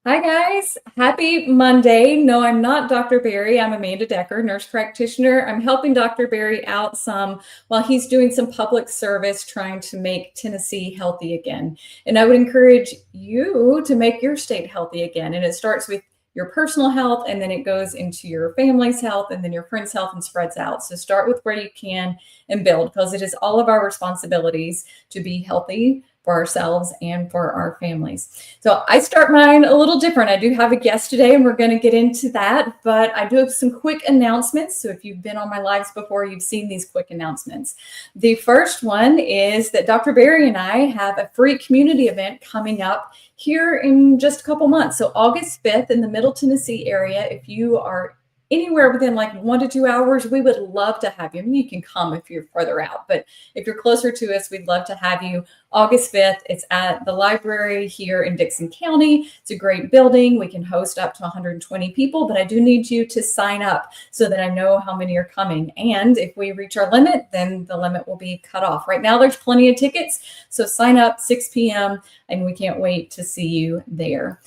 Hi, guys. Happy Monday. No, I'm not Dr. Barry. I'm Amanda Decker, nurse practitioner. I'm helping Dr. Barry out some while he's doing some public service trying to make Tennessee healthy again. And I would encourage you to make your state healthy again. And it starts with your personal health, and then it goes into your family's health, and then your friends' health, and spreads out. So start with where you can and build, because it is all of our responsibilities to be healthy for ourselves and for our families. So I start mine a little different. I do have a guest today, and we're going to get into that, but I do have some quick announcements. So if you've been on my lives before, you've seen these quick announcements. The first one is that Dr. Barry and I have a free community event coming up here in just a couple months. So August 5th in the Middle Tennessee area. If you are anywhere within like 1 to 2 hours, we would love to have you. I mean, you can come if you're further out, but if you're closer to us, we'd love to have you. August 5th, it's at the library here in Dickson County. It's a great building. We can host up to 120 people, but I do need you to sign up so that I know how many are coming. And if we reach our limit, then the limit will be cut off. Right now, there's plenty of tickets, so sign up 6 p.m. and we can't wait to see you there.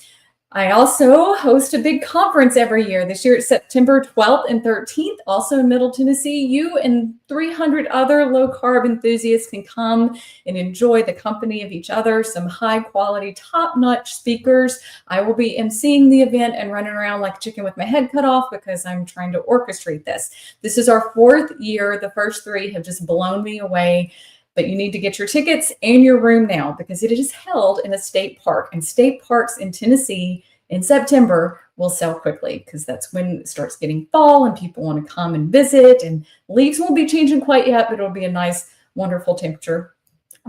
I also host a big conference every year. This year it's September 12th and 13th, also in Middle Tennessee. You and 300 other low-carb enthusiasts can come and enjoy the company of each other, some high-quality, top-notch speakers. I will be emceeing the event and running around like a chicken with my head cut off because I'm trying to orchestrate this. This is our 4th year. The first 3 have just blown me away. But you need to get your tickets and your room now because it is held in a state park. And state parks in Tennessee in September will sell quickly because that's when it starts getting fall and people want to come and visit. And leaves won't be changing quite yet, but it'll be a nice, wonderful temperature.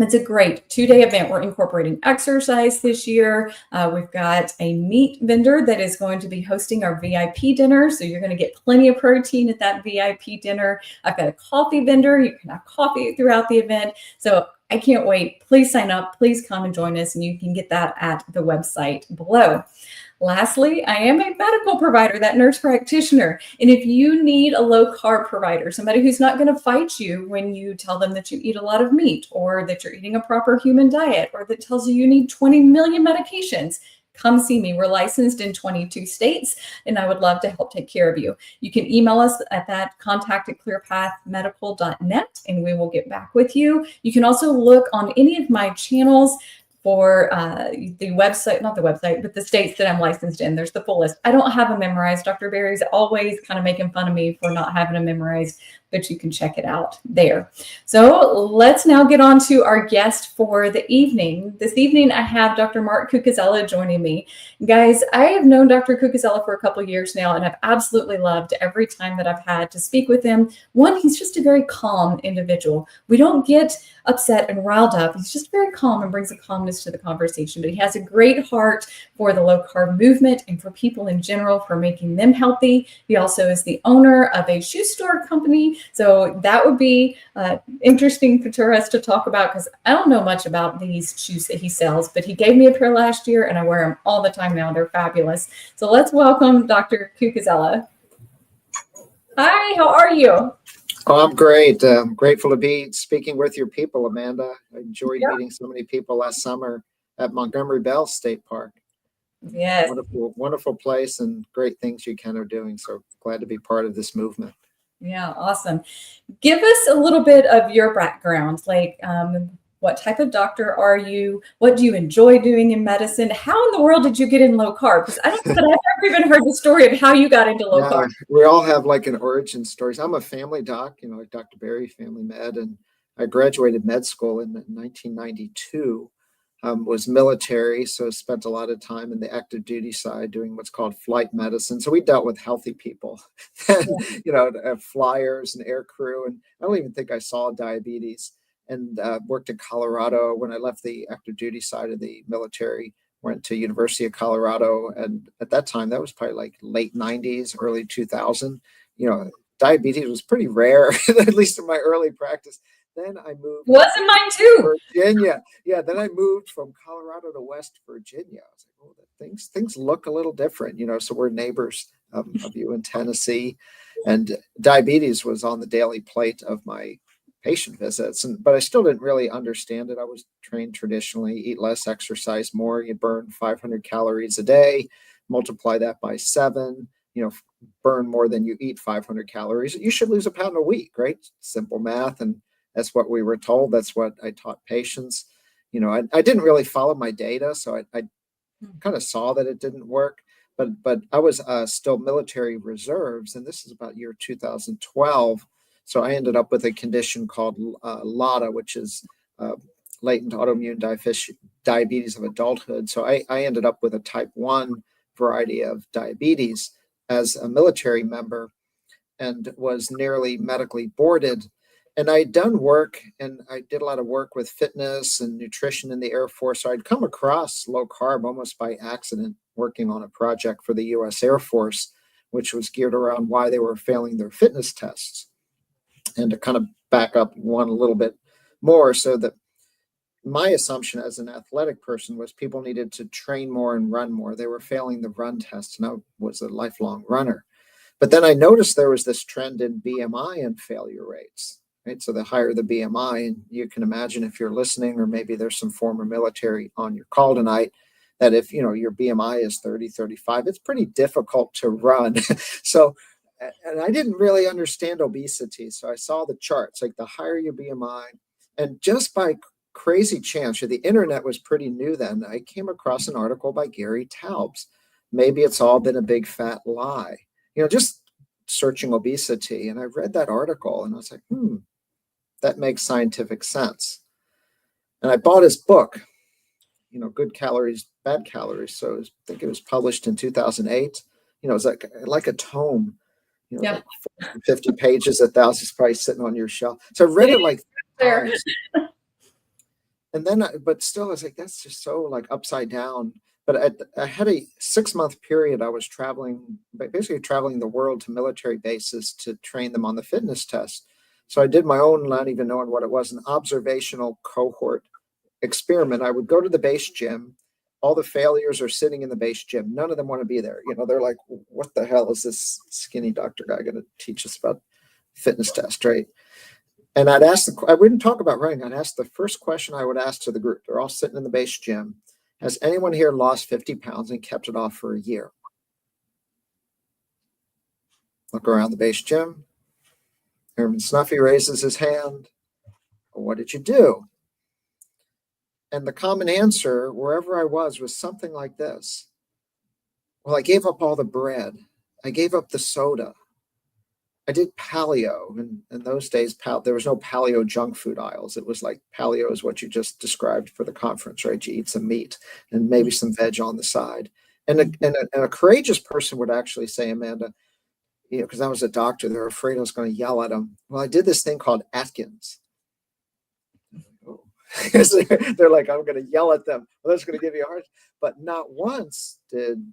It's a great 2-day event. We're incorporating exercise this year. We've got a meat vendor that is going to be hosting our VIP dinner. So you're going to get plenty of protein at that VIP dinner. I've got a coffee vendor. You can have coffee throughout the event. So I can't wait. Please sign up. Please come and join us. And you can get that at the website below. Lastly, I am a medical provider, that nurse practitioner. And if you need a low carb provider, somebody who's not going to fight you when you tell them that you eat a lot of meat or that you're eating a proper human diet or that tells you need 20 million medications, come see me. We're licensed in 22 states, and I would love to help take care of you. You can email us at that contact@clearpathmedical.net, and we will get back with you. You can also look on any of my channels for the website, not the website, but the states that I'm licensed in. There's the full list. I don't have them memorized. Dr. Barry's always kind of making fun of me for not having them memorized, but you can check it out there. So let's now get on to our guest for the evening. This evening, I have Dr. Mark Cucuzzella joining me. Guys, I have known Dr. Cucuzzella for a couple of years now, and I've absolutely loved every time that I've had to speak with him. One, he's just a very calm individual. We don't get upset and riled up. He's just very calm and brings a calmness to the conversation, but he has a great heart for the low carb movement and for people in general, for making them healthy. He also is the owner of a shoe store company. So that would be interesting for us to talk about because I don't know much about these shoes that he sells, but he gave me a pair last year and I wear them all the time now. They're fabulous. So let's welcome Dr. Cucuzzella. Hi, how are you? Oh, I'm great. I'm grateful to be speaking with your people, Amanda. I enjoyed meeting so many people last summer at Montgomery Bell State Park. Yes. Wonderful, wonderful place and great things you kind of doing. So glad to be part of this movement. Yeah, awesome. Give us a little bit of your background. Like, what type of doctor are you? What do you enjoy doing in medicine? How in the world did you get in low carb? Because I don't know that I've ever even heard the story of how you got into low carb. We all have like an origin story. I'm a family doc, like Dr. Barry, family med, and I graduated med school in 1992. Was military, so spent a lot of time in the active duty side doing what's called flight medicine. So we dealt with healthy people, flyers and air crew. And I don't even think I saw diabetes. And worked in Colorado when I left the active duty side of the military, went to University of Colorado. And at that time, that was probably like late 90s, early 2000. Diabetes was pretty rare, at least in my early practice. Then I moved. Wasn't mine too. Virginia. Yeah. Then I moved from Colorado to West Virginia. I was like, oh, things look a little different, so we're neighbors of you in Tennessee. And diabetes was on the daily plate of my patient visits, but I still didn't really understand it. I was trained traditionally, eat less, exercise more. You burn 500 calories a day, multiply that by 7, burn more than you eat 500 calories. You should lose a pound a week, right? Simple math. And that's what we were told. That's what I taught patients. I didn't really follow my data, so I kind of saw that it didn't work. But I was still military reserves, and this is about year 2012. So I ended up with a condition called LADA, which is latent autoimmune diabetes of adulthood. So I ended up with a type 1 variety of diabetes as a military member, and was nearly medically boarded. And I'd done work, and I did a lot of work with fitness and nutrition in the Air Force. So I'd come across low carb almost by accident, working on a project for the US Air Force, which was geared around why they were failing their fitness tests. And to kind of back up one a little bit more, so that my assumption as an athletic person was people needed to train more and run more. They were failing the run test, and I was a lifelong runner. But then I noticed there was this trend in BMI and failure rates, right? So the higher the BMI, and you can imagine if you're listening, or maybe there's some former military on your call tonight, that if your BMI is 30, 35, it's pretty difficult to run. So, and I didn't really understand obesity. So I saw the charts, like the higher your BMI, and just by crazy chance, the internet was pretty new then, I came across an article by Gary Taubes. Maybe it's all been a big fat lie. Just searching obesity. And I read that article and I was like, that makes scientific sense. And I bought his book, Good Calories, Bad Calories. So I think it was published in 2008. It was like a tome, like 50 pages, 1,000 is probably sitting on your shelf. So I read it like there. And then, but still, I was like, that's just so like upside down. But I had a 6-month period. I was basically traveling the world to military bases to train them on the fitness test. So I did my own, not even knowing what it was, an observational cohort experiment. I would go to the base gym. All the failures are sitting in the base gym. None of them want to be there. They're like, what the hell is this skinny doctor guy going to teach us about fitness test, right? And I wouldn't talk about running. I'd ask the first question I would ask to the group. They're all sitting in the base gym. Has anyone here lost 50 pounds and kept it off for a year? Look around the base gym. Airman Snuffy raises his hand. Well, what did you do? And the common answer, wherever I was something like this. Well, I gave up all the bread. I gave up the soda. I did paleo. And in those days, there was no paleo junk food aisles. It was like paleo is what you just described for the conference, right? You eat some meat and maybe some veg on the side. And a courageous person would actually say, Amanda, because I was a doctor, they're afraid I was going to yell at them. Well, I did this thing called Atkins. They're like, I'm going to yell at them. Well, that's going to give you a hard. But not once did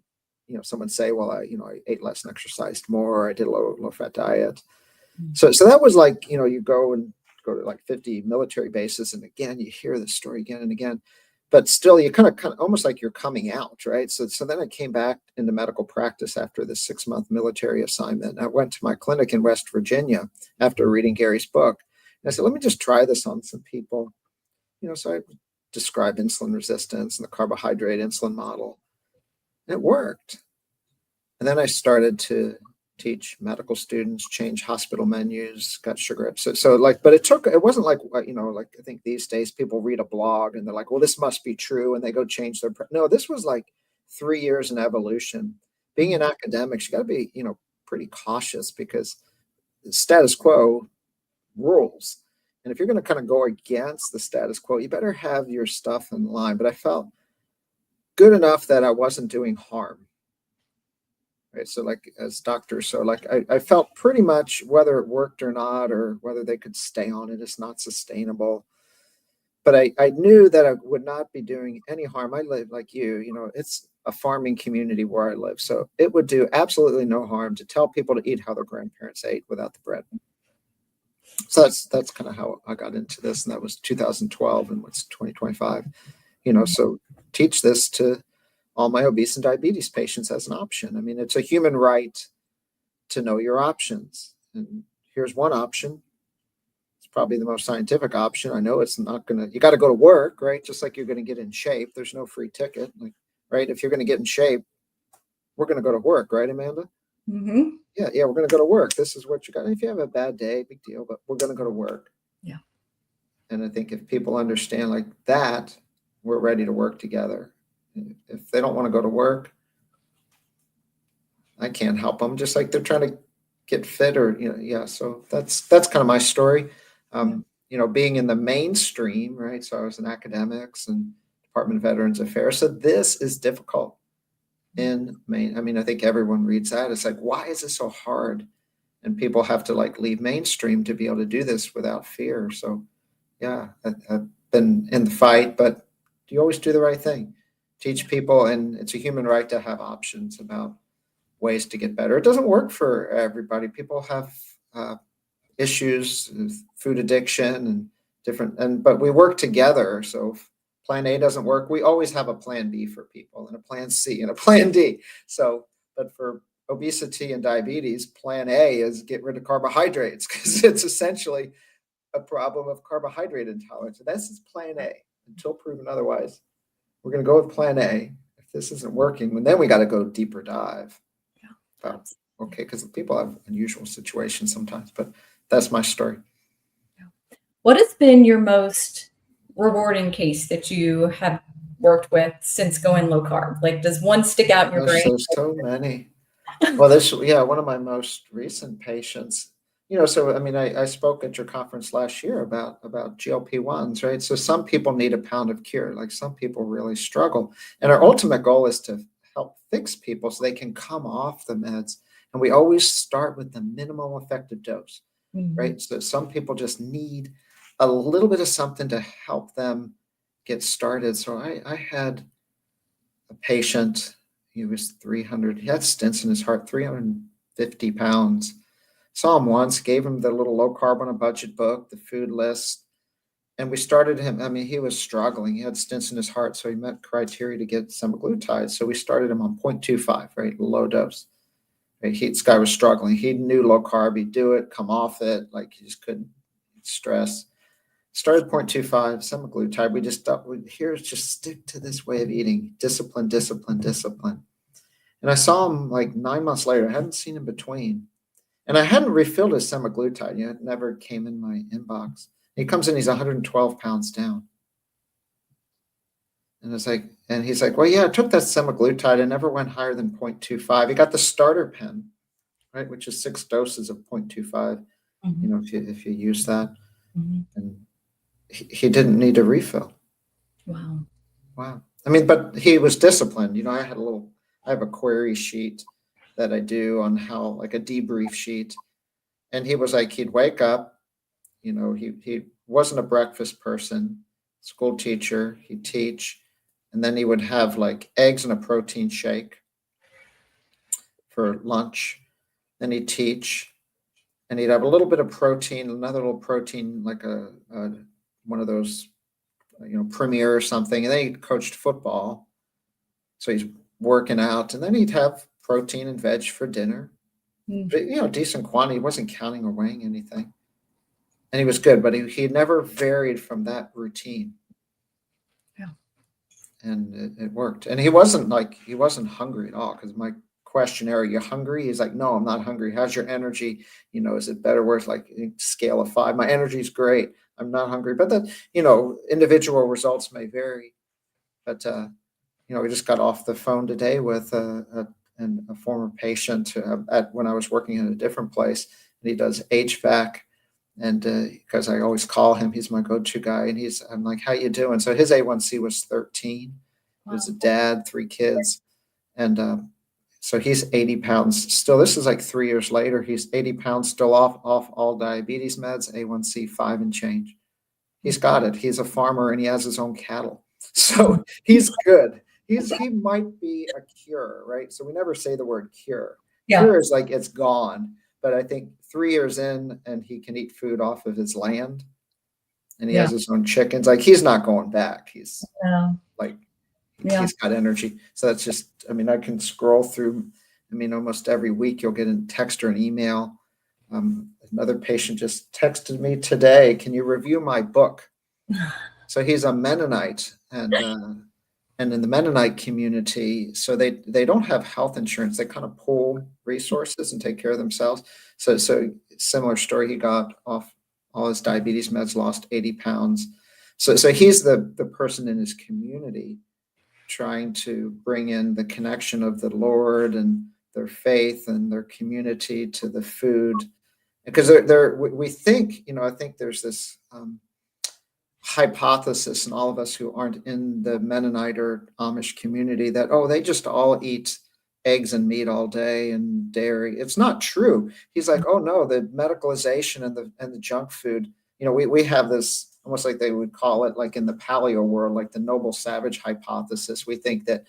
someone say, well, I ate less and exercised more. I did a low fat diet. So that was like, you go to like 50 military bases, and again, you hear this story again and again, but still you kind of almost like you're coming out, right? So then I came back into medical practice after this 6-month military assignment. I went to my clinic in West Virginia after reading Gary's book. And I said, let me just try this on some people. So I described insulin resistance and the carbohydrate insulin model. And it worked. And then I started to teach medical students, change hospital menus, got sugar. But it wasn't like, like I think these days people read a blog and they're like, well, this must be true. And they go change their, no, this was like 3 years in evolution. Being an academic, you got to be, pretty cautious because the status quo rules. And if you're going to kind of go against the status quo, you better have your stuff in line. But I felt good enough that I wasn't doing harm. Right. So like as doctors, so like I felt pretty much whether it worked or not, or whether they could stay on it, it's not sustainable. But I knew that I would not be doing any harm. I live like it's a farming community where I live. So it would do absolutely no harm to tell people to eat how their grandparents ate without the bread. So that's kind of how I got into this. And that was 2012 and what's 2025, so teach this to all my obese and diabetes patients as an option. I mean, it's a human right to know your options. And here's one option. It's probably the most scientific option. I know it's not going to, you got to go to work, right? Just like you're going to get in shape. There's no free ticket, like, right? If you're going to get in shape, we're going to go to work, right, Amanda? Mm-hmm. Yeah, we're going to go to work. This is what you got. If you have a bad day, big deal, but we're going to go to work. Yeah. And I think if people understand like that, we're ready to work together. If they don't want to go to work, I can't help them. Just like they're trying to get fit, or yeah. So that's kind of my story. Being in the mainstream, right? So I was in academics and Department of Veterans Affairs. So this is difficult in Maine. I mean, I think everyone reads that. It's like, why is this so hard? And people have to like leave mainstream to be able to do this without fear. So yeah, I've been in the fight, but you always do the right thing. Teach people, and it's a human right to have options about ways to get better. It doesn't work for everybody. People have issues with food addiction and different, but we work together. So if plan A doesn't work, we always have a plan B for people, and a plan C and a plan D. So, but for obesity and diabetes, plan A is get rid of carbohydrates, because it's essentially a problem of carbohydrate intolerance. This is plan A until proven otherwise. We're going to go with plan A. If this isn't working, then we got to go deeper dive. But, okay, because people have unusual situations sometimes, but that's my story. What has been your most rewarding case that you have worked with since going low carb? Like, does one stick out in your brain? There's so many. Well, one of my most recent patients, so I mean, I spoke at your conference last year about GLP-1s, right? So some people need a pound of cure, like some people really struggle. And our ultimate goal is to help fix people so they can come off the meds. And we always start with the minimal effective dose, right? So some people just need a little bit of something to help them get started. So I had a patient, he was 300, he had stents in his heart, 350 pounds. Saw him once, gave him the little low carb on a budget book, the food list. And we started him. I mean, he was struggling. He had stents in his heart, so he met criteria to get semaglutide. So we started him on 0.25, right? Low dose. Right? This guy was struggling. He knew low carb. He'd do it, come off it. Like he just couldn't stress. Started 0.25 semaglutide. We just thought, here's just stick to this way of eating. Discipline, discipline, discipline. And I saw him like 9 months later. I hadn't seen him between. And I hadn't refilled his semaglutide yet. It never came in my inbox. He comes in, he's 112 pounds down. And it's like, and he's like, well, yeah, I took that semaglutide. I never went higher than 0.25. He got the starter pen, right, which is 6 doses of 0.25, if you use that. And he didn't need a refill. Wow. I mean, but he was disciplined. I have a query sheet that I do on how, like a debrief sheet. And he was like, he'd wake up, he wasn't a breakfast person, school teacher, he'd teach, and then he would have like eggs and a protein shake for lunch. Then he'd teach, and he'd have a little bit of protein, another little protein, like a one of those, Premier or something. And then he coached football. So he's working out, and then he'd have protein and veg for dinner. But, decent quantity. He wasn't counting or weighing anything. And he was good, but he never varied from that routine. Yeah. And it worked. And he wasn't hungry at all, because my questionnaire, you hungry? He's like, no, I'm not hungry. How's your energy? Is it better, worse? Like scale of 5. My energy's great. I'm not hungry. But that, individual results may vary. But, we just got off the phone today with a former patient when I was working in a different place, and he does HVAC. And because I always call him, he's my go-to guy. And I'm like, how you doing? So his A1C was 13. Wow. He was a dad, 3 kids. And so he's 80 pounds still. This is like 3 years later. He's 80 pounds still off all diabetes meds, A1C 5 and change. He's got it. He's a farmer, and he has his own cattle. So he's good. He might be a cure, right? So we never say the word cure. Yeah. Cure is like it's gone. But I think 3 years in, and he can eat food off of his land, and he has his own chickens. Like, he's not going back. He's he's got energy. So that's just, I mean, I can scroll through, almost every week you'll get a text or an email. another patient just texted me today, can you review my book? So he's a Mennonite, and in the Mennonite community, so they don't have health insurance. They kind of pool resources and take care of themselves. So similar story. He got off all his diabetes meds, lost 80 pounds. So he's the person in his community trying to bring in the connection of the Lord and their faith and their community to the food, because we think, I think there's this hypothesis in all of us who aren't in the Mennonite or Amish community that, oh, they just all eat eggs and meat all day and dairy. It's not true. He's like, oh no, the medicalization and the junk food, we have this almost like they would call it, like in the paleo world, like the noble savage hypothesis. We think that,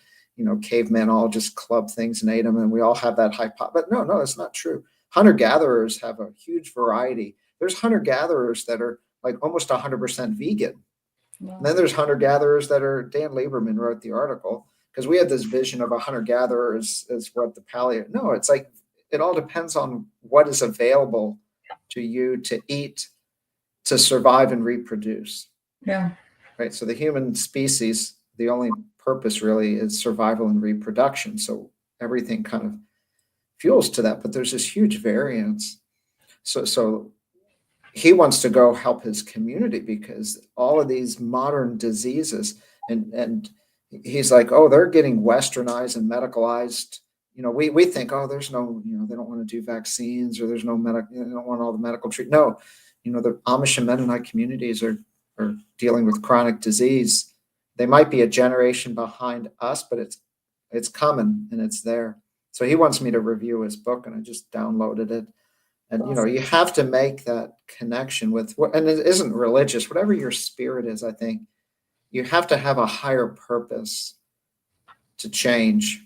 cavemen all just clubbed things and ate them, and we all have that hypothesis. But no, that's not true. Hunter-gatherers have a huge variety. There's hunter-gatherers that are like almost 100% vegan. Wow. And then there's hunter-gatherers that are, Dan Lieberman wrote the article, because we had this vision of a hunter-gatherer as what the paleo. No, it's like, it all depends on what is available to you to eat, to survive and reproduce. Yeah. Right. So the human species, the only purpose really is survival and reproduction. So everything kind of fuels to that, but there's this huge variance. So he wants to go help his community, because all of these modern diseases, and he's like, oh, they're getting westernized and medicalized. We think, oh, there's no, they don't want to do vaccines, or there's no they don't want all the medical treatment. No, the Amish and Mennonite communities are dealing with chronic disease. They might be a generation behind us, but it's coming and it's there. So he wants me to review his book, and I just downloaded it. And, you have to make that connection with what, and it isn't religious, whatever your spirit is. I think you have to have a higher purpose to change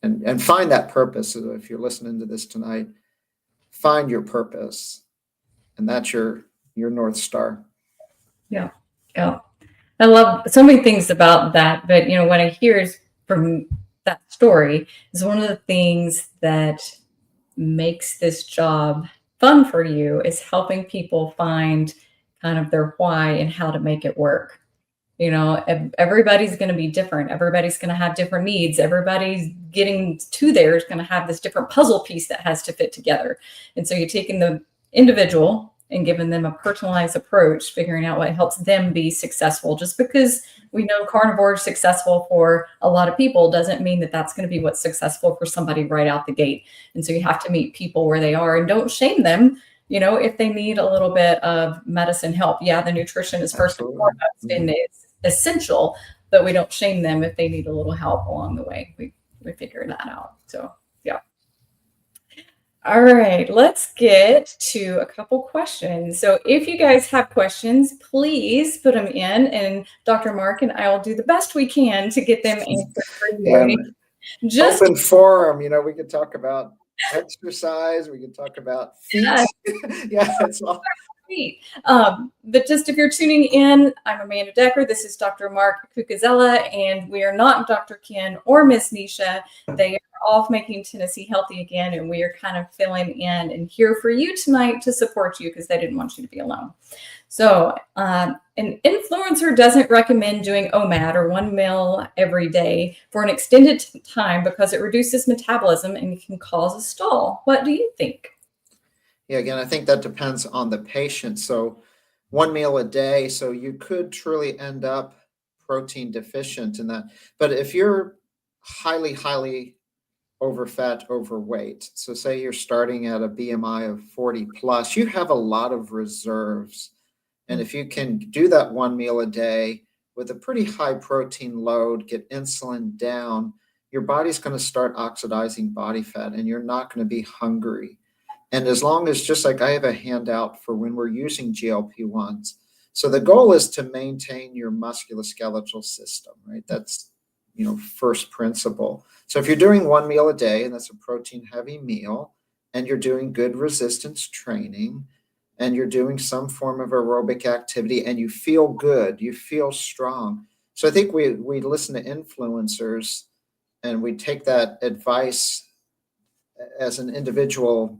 and find that purpose. So if you're listening to this tonight, find your purpose, and that's your North Star. Yeah. Yeah. I love so many things about that, but what I hear is from that story is one of the things that makes this job fun for you is helping people find kind of their why and how to make it work. Everybody's going to be different. Everybody's going to have different needs. Everybody's getting to there is going to have this different puzzle piece that has to fit together. And so you're taking the individual and giving them a personalized approach, figuring out what helps them be successful. Just because we know carnivore is successful for a lot of people doesn't mean that that's going to be what's successful for somebody right out the gate. And so you have to meet people where they are, and don't shame them, if they need a little bit of medicine help. Yeah, the nutrition is first and foremost and it's essential, but we don't shame them if they need a little help along the way. We figure that out. So yeah. All right, let's get to a couple questions. So if you guys have questions, please put them in, and Dr. Mark and I will do the best we can to get them answered for you. Just open forum, we could talk about exercise, we could talk about feet. Yeah, that's all. But just if you're tuning in, I'm Amanda Decker. This is Dr. Mark Cucuzzella, and we are not Dr. Ken or Miss Nisha. They are off making Tennessee healthy again, and we are kind of filling in and here for you tonight to support you, because they didn't want you to be alone. So an influencer doesn't recommend doing OMAD, or 1 meal every day, for an extended time because it reduces metabolism and can cause a stall. What do you think? Yeah, again, I think that depends on the patient. So 1 meal a day, so you could truly end up protein deficient in that. But if you're highly overfat, overweight, so say you're starting at a BMI of 40 plus, you have a lot of reserves. And if you can do that 1 meal a day with a pretty high protein load, get insulin down, your body's going to start oxidizing body fat, and you're not going to be hungry. And as long as, just like I have a handout for when we're using GLP-1s. So the goal is to maintain your musculoskeletal system, right? That's, first principle. So if you're doing 1 meal a day, and that's a protein heavy meal, and you're doing good resistance training, and you're doing some form of aerobic activity, and you feel good, you feel strong. So I think we listen to influencers, and we take that advice as an individual,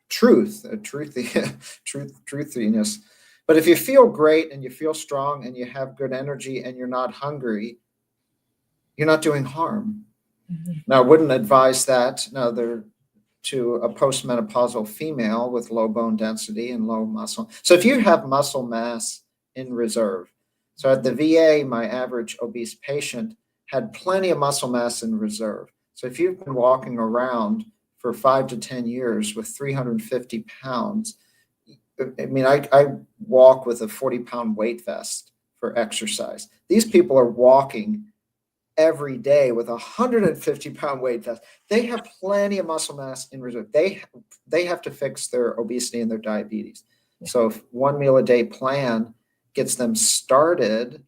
truthiness. But if you feel great and you feel strong and you have good energy and you're not hungry, you're not doing harm. Now, I wouldn't advise that to a postmenopausal female with low bone density and low muscle. So if you have muscle mass in reserve, so at the VA, my average obese patient had plenty of muscle mass in reserve. So if you've been walking around for 5 to 10 years with 350 pounds, I mean, I walk with a 40-pound weight vest for exercise. These people are walking every day with a 150-pound weight vest. They have plenty of muscle mass in reserve. They have to fix their obesity and their diabetes. So if 1 meal a day plan gets them started,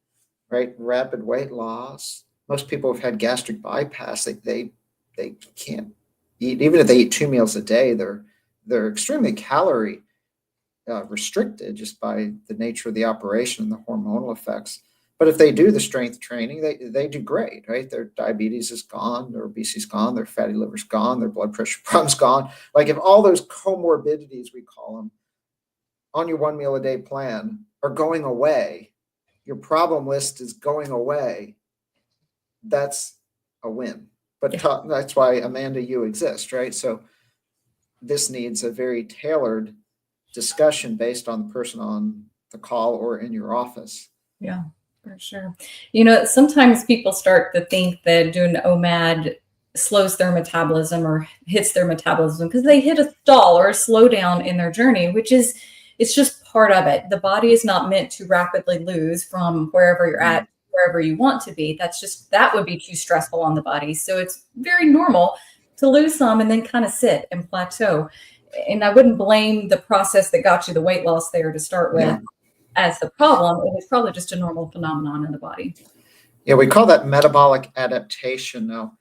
right, rapid weight loss. Most people have had gastric bypass. They can't eat. Even if they eat 2 meals a day, they're extremely calorie restricted just by the nature of the operation and the hormonal effects. But if they do the strength training, they do great, right? Their diabetes is gone, their obesity is gone, their fatty liver is gone, their blood pressure problem's gone. Like if all those comorbidities, we call them, on your 1 meal a day plan are going away, your problem list is going away, that's a win. But that's why, Amanda, you exist, right? So this needs a very tailored discussion based on the person on the call or in your office. Yeah, for sure. You know, sometimes people start to think that doing OMAD slows their metabolism or hits their metabolism because they hit a stall or a slowdown in their journey, which is, it's just part of it. The body is not meant to rapidly lose from wherever you're at, wherever you want to be. That would be too stressful on the body. So it's very normal to lose some and then kind of sit and plateau. And I wouldn't blame the process that got you the weight loss there to start with as the problem. It was probably just a normal phenomenon in the body. Yeah, we call that metabolic adaptation. Now,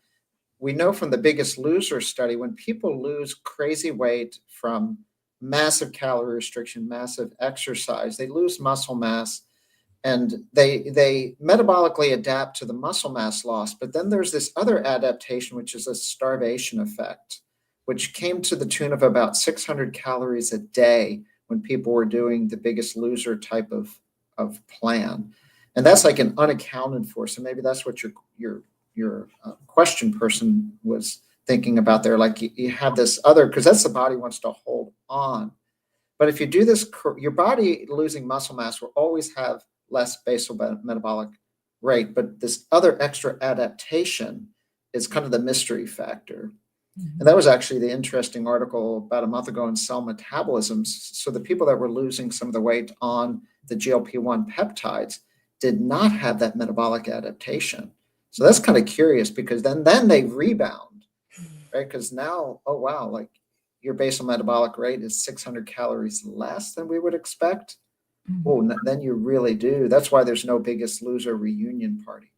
we know from the Biggest Loser study, when people lose crazy weight from massive calorie restriction, massive exercise, they lose muscle mass and they metabolically adapt to the muscle mass loss. But then there's this other adaptation, which is a starvation effect, which came to the tune of about 600 calories a day when people were doing the Biggest Loser type of plan. And that's like an unaccounted for. So maybe that's what your question person was thinking about there. Like you have this other, because that's the body wants to hold on. But if you do this, your body losing muscle mass will always have less basal metabolic rate. But this other extra adaptation is kind of the mystery factor. And that was actually the interesting article about a month ago in Cell Metabolism. So the people that were losing some of the weight on the GLP-1 peptides did not have that metabolic adaptation. So that's kind of curious because then they rebound, right? Because now, oh, wow, like your basal metabolic rate is 600 calories less than we would expect. Oh, then you really do. That's why there's no Biggest Loser reunion party.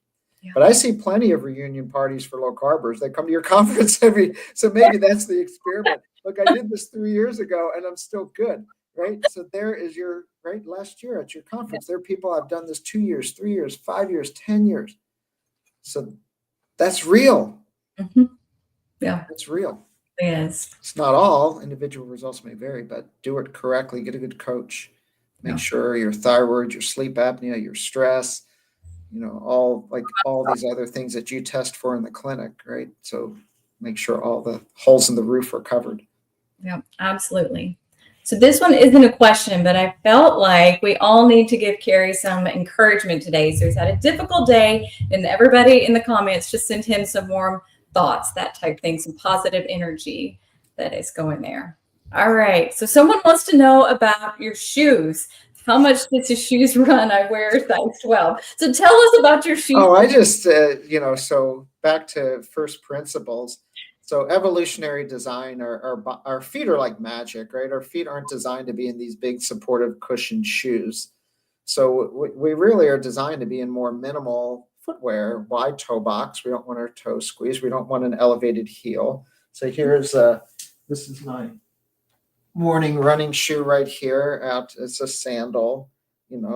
Yeah. But I see plenty of reunion parties for low carbers. They come to your conference so maybe that's the experiment. Look, I did this 3 years ago and I'm still good, right? So there is your, right, last year at your conference, there are people I've done this 2 years, 3 years, 5 years, 10 years. So that's real. Yeah. It's real. Yes. It's not all. Individual results may vary, but do it correctly. Get a good coach. Make sure your thyroid, your sleep apnea, your stress, all these other things that you test for in the clinic, right? So make sure all the holes in the roof are covered. Yeah, absolutely. So this one isn't a question, but I felt like we all need to give Carrie some encouragement today. So he's had a difficult day and everybody in the comments just sent him some warm thoughts, that type thing, some positive energy that is going there. All right. So someone wants to know about your shoes. How much does your shoes run? I wear size 12. So tell us about your shoes. Oh, I just, so back to first principles. So evolutionary design, our feet are like magic, right? Our feet aren't designed to be in these big supportive cushioned shoes. So we really are designed to be in more minimal footwear, wide toe box. We don't want our toes squeezed. We don't want an elevated heel. So here's, this is my morning running shoe right here. It's a sandal,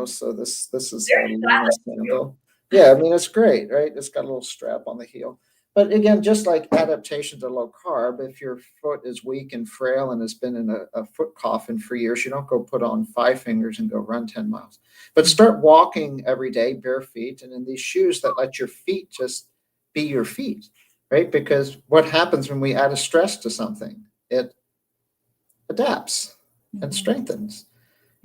so this is a Luna sandal. Yeah, I mean, it's great, right? It's got a little strap on the heel. But again, just like adaptation to low carb, if your foot is weak and frail and has been in a foot coffin for years, you don't go put on 5 fingers and go run 10 miles. But start walking every day bare feet and in these shoes that let your feet just be your feet, right? Because what happens when we add a stress to something? It adapts and strengthens,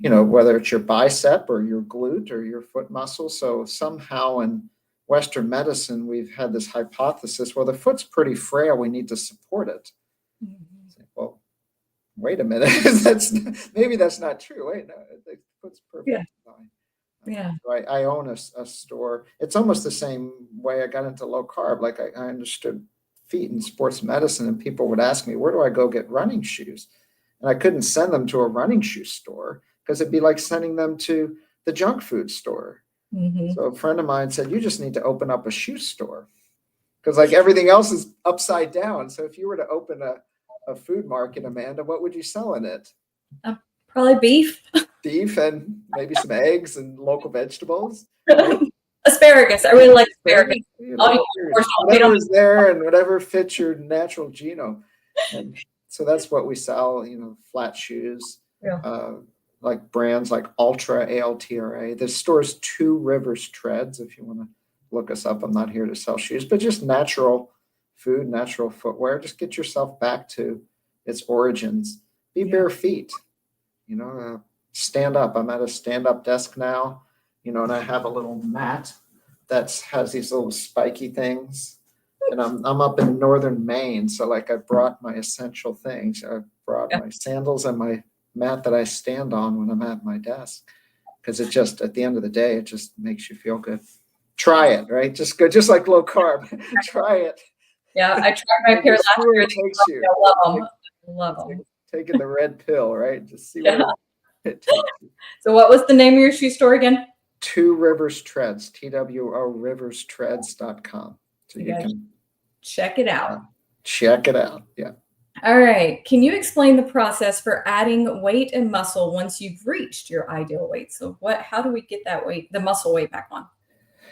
whether it's your bicep or your glute or your foot muscle. So somehow in Western medicine, we've had this hypothesis, well, the foot's pretty frail, we need to support it. Well, wait a minute, maybe that's not true. Wait, no, the foot's perfect. Fine. Yeah. So I own a store. It's almost the same way I got into low carb. Like I understood feet in sports medicine, and people would ask me, where do I go get running shoes? And I couldn't send them to a running shoe store because it'd be like sending them to the junk food store. So a friend of mine said, you just need to open up a shoe store because like everything else is upside down. So if you were to open a food market, Amanda, what would you sell in it? Probably beef. Beef and maybe some eggs and local vegetables. Asparagus. I really like asparagus. Whatever is there and whatever fits your natural genome. And so that's what we sell, flat shoes. Like brands like Ultra, ALTRA. The store's Two Rivers Treads, if you want to look us up. I'm not here to sell shoes, but just natural food, natural footwear. Just get yourself back to its origins. Be bare feet, stand up. I'm at a stand-up desk now, and I have a little mat that has these little spiky things. And I'm up in northern Maine, so like I brought my essential things. I brought my sandals and my mat that I stand on when I'm at my desk, because it just, at the end of the day, it just makes you feel good. Try it, right? Just go, just like low carb. Try it. Yeah, I tried my pair last year. Takes you. I love them. Taking the red pill, right? Just see where it takes you. So what was the name of your shoe store again? Two Rivers Treads, TWORiverstreads.com. So you can check it out. Check it out. Yeah. All right. Can you explain the process for adding weight and muscle once you've reached your ideal weight? So how do we get that weight, the muscle weight back on?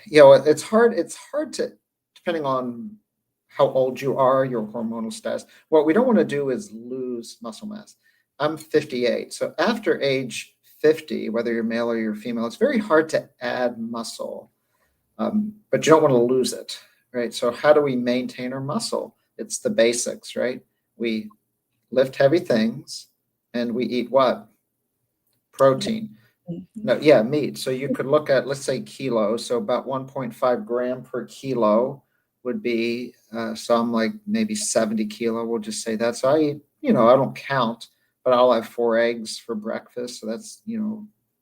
It's hard to, depending on how old you are, your hormonal status. What we don't want to do is lose muscle mass. I'm 58. So after age 50, whether you're male or you're female, it's very hard to add muscle, but you don't want to lose it, right? So how do we maintain our muscle? It's the basics, right? We lift heavy things and we eat what? Protein. No, meat. So you could look at, let's say, kilos. So about 1.5 gram per kilo would be, so I'm like maybe 70 kilo. We'll just say that. So I eat, I don't count, but I'll have 4 eggs for breakfast. So that's,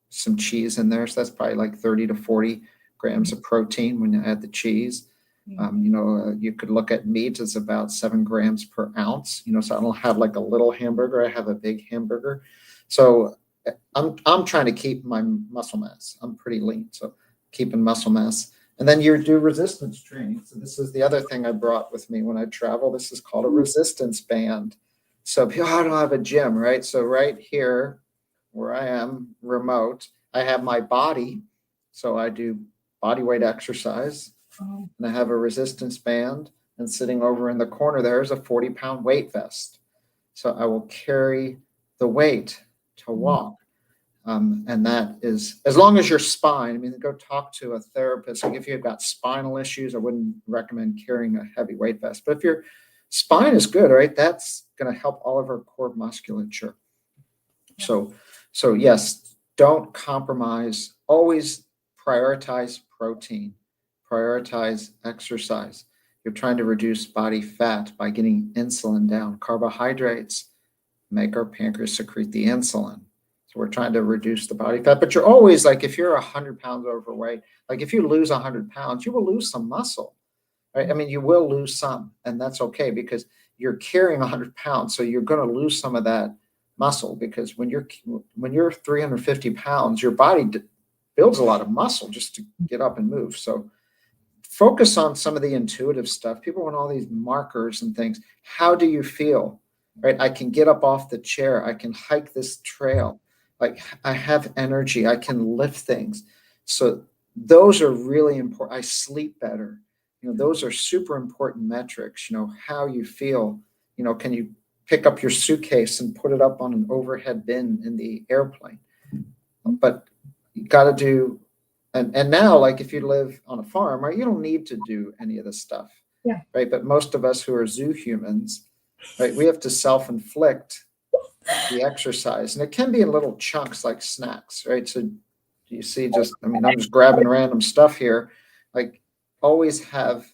some cheese in there. So that's probably like 30 to 40 grams of protein when you add the cheese. You could look at meat as about 7 grams per ounce, so I don't have like a little hamburger. I have a big hamburger. So I'm trying to keep my muscle mass. I'm pretty lean, so keeping muscle mass. And then you do resistance training. So this is the other thing I brought with me when I travel. This is called a resistance band. So I don't have a gym, right? So right here where I am remote, I have my body. So I do body weight exercise. And I have a resistance band, and sitting over in the corner there is a 40-pound weight vest. So I will carry the weight to walk. And that is, as long as your spine, go talk to a therapist. Like if you've got spinal issues, I wouldn't recommend carrying a heavy weight vest. But if your spine is good, right, that's going to help all of our core musculature. So yes, don't compromise. Always prioritize protein. Prioritize exercise. You're trying to reduce body fat by getting insulin down. Carbohydrates make our pancreas secrete the insulin. So we're trying to reduce the body fat. But you're always like, if you're 100 pounds overweight, like if you lose 100 pounds, you will lose some muscle, right? You will lose some, and that's okay because you're carrying 100 pounds. So you're going to lose some of that muscle because when you're 350 pounds, your body builds a lot of muscle just to get up and move. So focus on some of the intuitive stuff. People want all these markers and things. How do you feel? Right? I can get up off the chair. I can hike this trail. Like I have energy. I can lift things. So those are really important. I sleep better. those are super important metrics. How you feel. Can you pick up your suitcase and put it up on an overhead bin in the airplane? But you got to do, and now, like if you live on a farm, right, you don't need to do any of this stuff. Yeah. Right. But most of us who are zoo humans, right, we have to self-inflict the exercise, and it can be in little chunks like snacks, right? So you see, I'm just grabbing random stuff here. Like, always have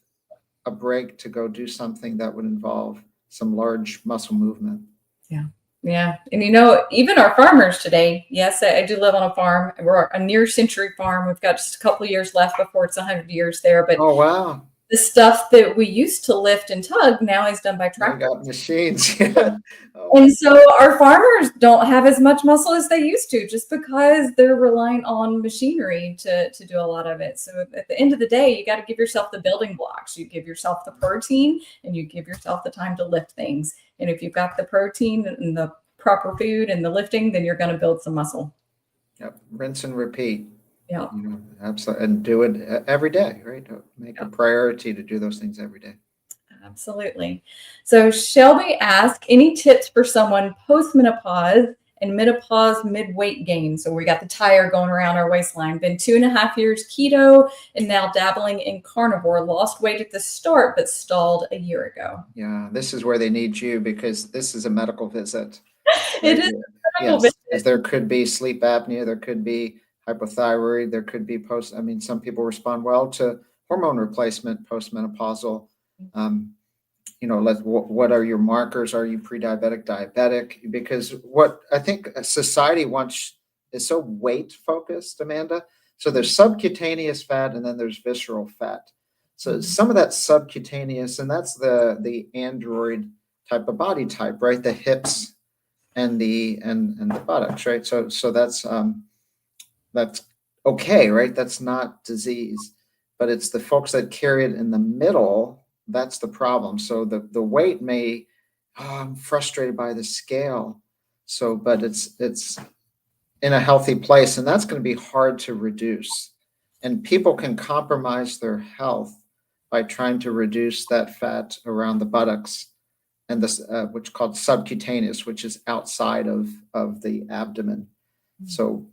a break to go do something that would involve some large muscle movement. Yeah. Yeah. And even our farmers today, yes, I do live on a farm. We're a near century farm. We've got just a couple of years left before it's 100 years there. But oh, wow. The stuff that we used to lift and tug now is done by tractors. Got machines. And so our farmers don't have as much muscle as they used to, just because they're relying on machinery to do a lot of it. So at the end of the day, you got to give yourself the building blocks. You give yourself the protein, and you give yourself the time to lift things. And if you've got the protein and the proper food and the lifting, then you're going to build some muscle. Yep. Rinse and repeat. Yeah. Absolutely. And do it every day, right? Make a priority to do those things every day. Absolutely. So Shelby asked, any tips for someone post-menopause and menopause mid-weight gain? So we got the tire going around our waistline, been 2.5 years keto and now dabbling in carnivore, lost weight at the start, but stalled a year ago. Yeah, this is where they need you, because this is a medical visit. It is. Yes, there could be sleep apnea, there could be hypothyroid, there could be some people respond well to hormone replacement postmenopausal. What are your markers? Are you pre-diabetic, diabetic? Because what I think society wants is so weight focused, Amanda. So there's subcutaneous fat and then there's visceral fat. So some of that subcutaneous, and that's the android type of body type, right? The hips and the buttocks, right? So that's okay, right? That's not disease, but it's the folks that carry it in the middle. That's the problem. So the weight may, I'm frustrated by the scale. So, but it's in a healthy place, and that's going to be hard to reduce. And people can compromise their health by trying to reduce that fat around the buttocks, and this, which is called subcutaneous, which is outside of the abdomen. So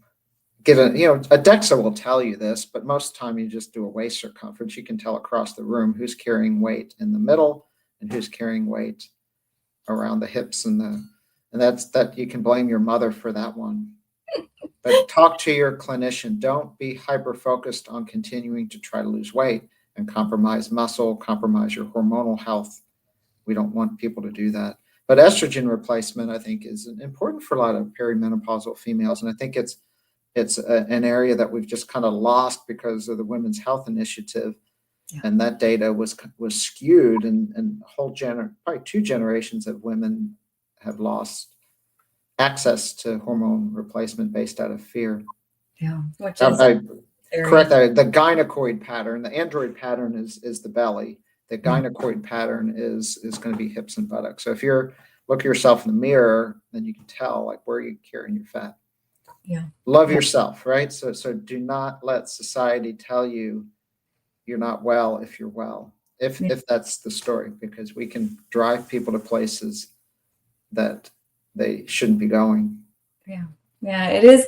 get a DEXA will tell you this, but most of the time you just do a waist circumference. You can tell across the room who's carrying weight in the middle and who's carrying weight around the hips and that you can blame your mother for that one. But talk to your clinician. Don't be hyper focused on continuing to try to lose weight and compromise muscle, compromise your hormonal health. We don't want people to do that. But estrogen replacement, I think, is important for a lot of perimenopausal females, and I think it's an area that we've just kind of lost because of the Women's Health Initiative. Yeah. And that data was skewed, and probably 2 generations of women have lost access to hormone replacement based out of fear. Yeah. Correct. The gynecoid pattern, the android pattern is the belly. The gynecoid pattern is going to be hips and buttocks. So if you're look at yourself in the mirror, then you can tell like where you're carrying your fat. Yeah. Love yourself, right? So do not let society tell you you're not well if you're well, if that's the story, because we can drive people to places that they shouldn't be going. Yeah. Yeah, it is.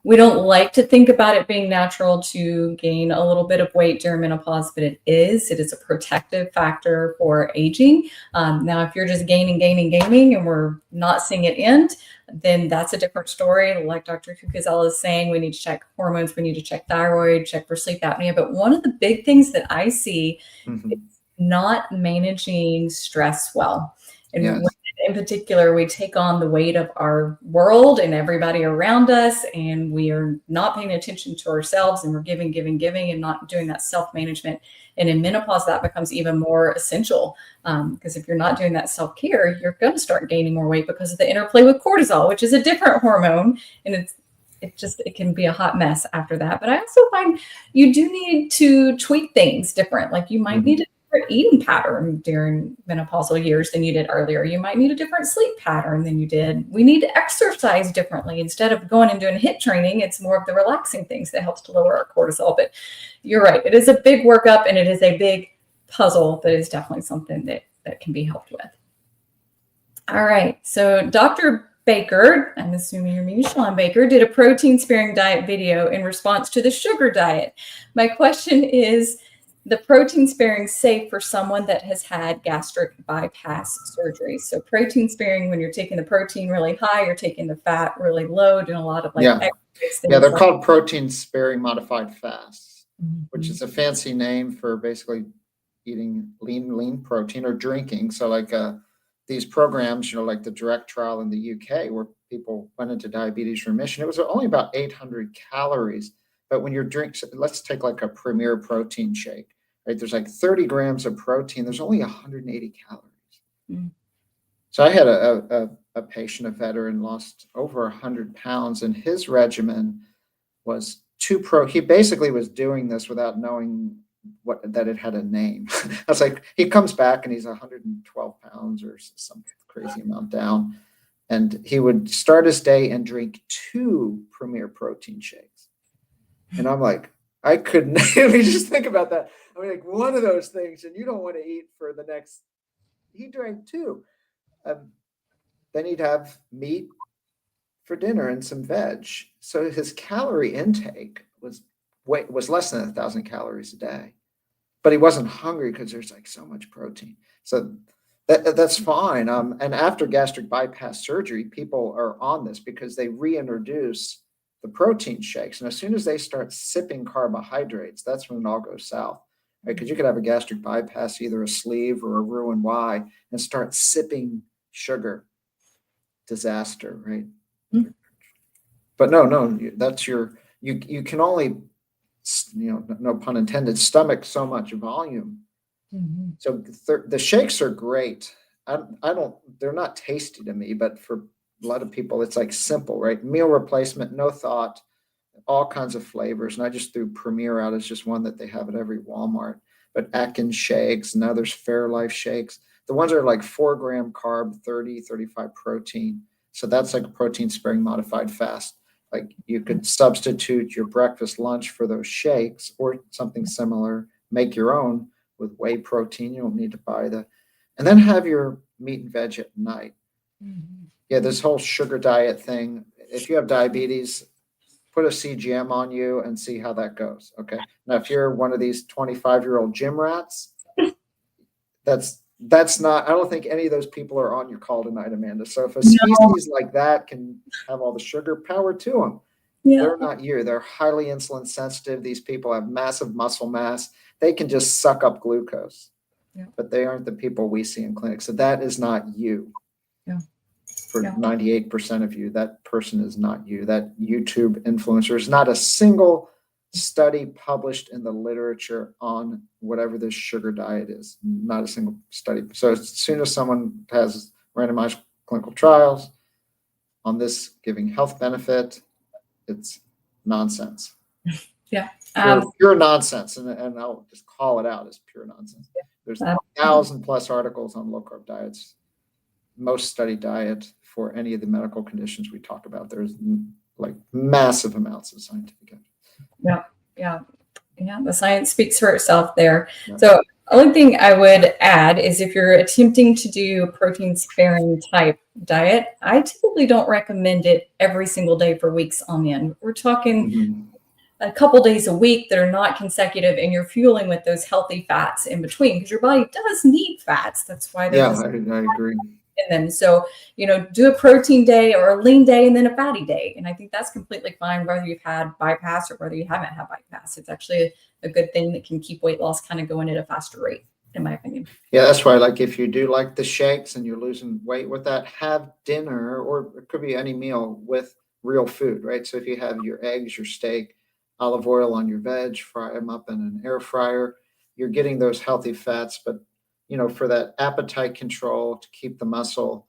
We don't like to think about it being natural to gain a little bit of weight during menopause, but it is a protective factor for aging. Now, if you're just gaining, and we're not seeing it end, then that's a different story. Like Dr. Cucuzzella is saying, we need to check hormones, we need to check thyroid, check for sleep apnea. But one of the big things that I see is not managing stress well. And yes. In particular, we take on the weight of our world and everybody around us, and we are not paying attention to ourselves, and we're giving and not doing that self-management. And in menopause, that becomes even more essential, because if you're not doing that self-care, you're going to start gaining more weight because of the interplay with cortisol, which is a different hormone, and it can be a hot mess after that. But I also find you do need to tweak things different. Like you might need a different eating pattern during menopausal years than you did earlier. You might need a different sleep pattern than you did. We need to exercise differently. Instead of going and doing HIIT training, it's more of the relaxing things that helps to lower our cortisol. But you're right. It is a big workup, and it is a big puzzle, but is definitely something that can be helped with. All right. So Dr. Baker, I'm assuming you mean Sean Baker, did a protein sparing diet video in response to the sugar diet. My question is, the protein sparing safe for someone that has had gastric bypass surgery? So protein sparing, when you're taking the protein really high, you're taking the fat really low, doing a lot of like exercise things. Yeah, they're called protein sparing modified fasts, Mm-hmm. which is a fancy name for basically eating lean protein or drinking. So like these programs, like the direct trial in the UK where people went into diabetes remission, it was only about 800 calories. But when you're drinking, let's take like a Premier protein shake, right? There's like 30 grams of protein. There's only 180 calories. Mm. So I had a patient, a veteran, lost over 100 pounds, and his regimen was he basically was doing this without knowing that it had a name. I was like, he comes back and he's 112 pounds or some crazy amount down. And he would start his day and drink 2 Premier protein shakes. And I'm like, I couldn't, I mean, just think about that. I mean, like one of those things, and you don't want to eat for the next, he drank 2. Then he'd have meat for dinner and some veg. So his calorie intake was less than 1,000 calories a day, but he wasn't hungry because there's like so much protein. So that's fine. And after gastric bypass surgery, people are on this because they reintroduce the protein shakes. And as soon as they start sipping carbohydrates, that's when it all goes south, right? Because you could have a gastric bypass, either a sleeve or a Roux-en-Y, and start sipping sugar. Disaster, right? Mm-hmm. But no, that's you can only, no pun intended, stomach so much volume. Mm-hmm. So the shakes are great. They're not tasty to me, but for a lot of people, it's like simple, right? Meal replacement, no thought, all kinds of flavors. And I just threw Premier out as just one that they have at every Walmart. But Atkins shakes, and now there's Fairlife shakes. The ones are like 4 gram carb, 35 protein. So that's like a protein sparing modified fast. Like you could substitute your breakfast, lunch for those shakes or something similar, make your own with whey protein. You don't need to buy and then have your meat and veg at night. Mm-hmm. Yeah, this whole sugar diet thing, if you have diabetes, put a CGM on you and see how that goes. Okay. Now, if you're one of these 25-year-old gym rats, that's not, I don't think any of those people are on your call tonight, Amanda. So if a species like that can have all the sugar, power to them. Yeah. They're not you. They're highly insulin sensitive. These people have massive muscle mass. They can just suck up glucose, but they aren't the people we see in clinics. So that is not you. Yeah. For 98% of you, that person is not you. That YouTube influencer is not a single study published in the literature on whatever this sugar diet is. Not a single study. So as soon as someone has randomized clinical trials on this giving health benefit, it's nonsense. Yeah. Pure nonsense. And I'll just call it out as pure nonsense. There's 1,000+ articles on low carb diets. Most studied diet for any of the medical conditions we talk about. There's like massive amounts of scientific evidence. Yeah. The science speaks for itself there. Yeah. So only thing I would add is if you're attempting to do protein sparing type diet, I typically don't recommend it every single day for weeks on end. We're talking a couple days a week that are not consecutive, and you're fueling with those healthy fats in between because your body does need fats. That's why there's I agree. In them. So, do a protein day or a lean day and then a fatty day. And I think that's completely fine, whether you've had bypass or whether you haven't had bypass. It's actually a good thing that can keep weight loss kind of going at a faster rate, in my opinion. Yeah, that's why, like, if you do like the shakes and you're losing weight with that, have dinner, or it could be any meal with real food, right? So if you have your eggs, your steak, olive oil on your veg, fry them up in an air fryer, you're getting those healthy fats, but for that appetite control, to keep the muscle,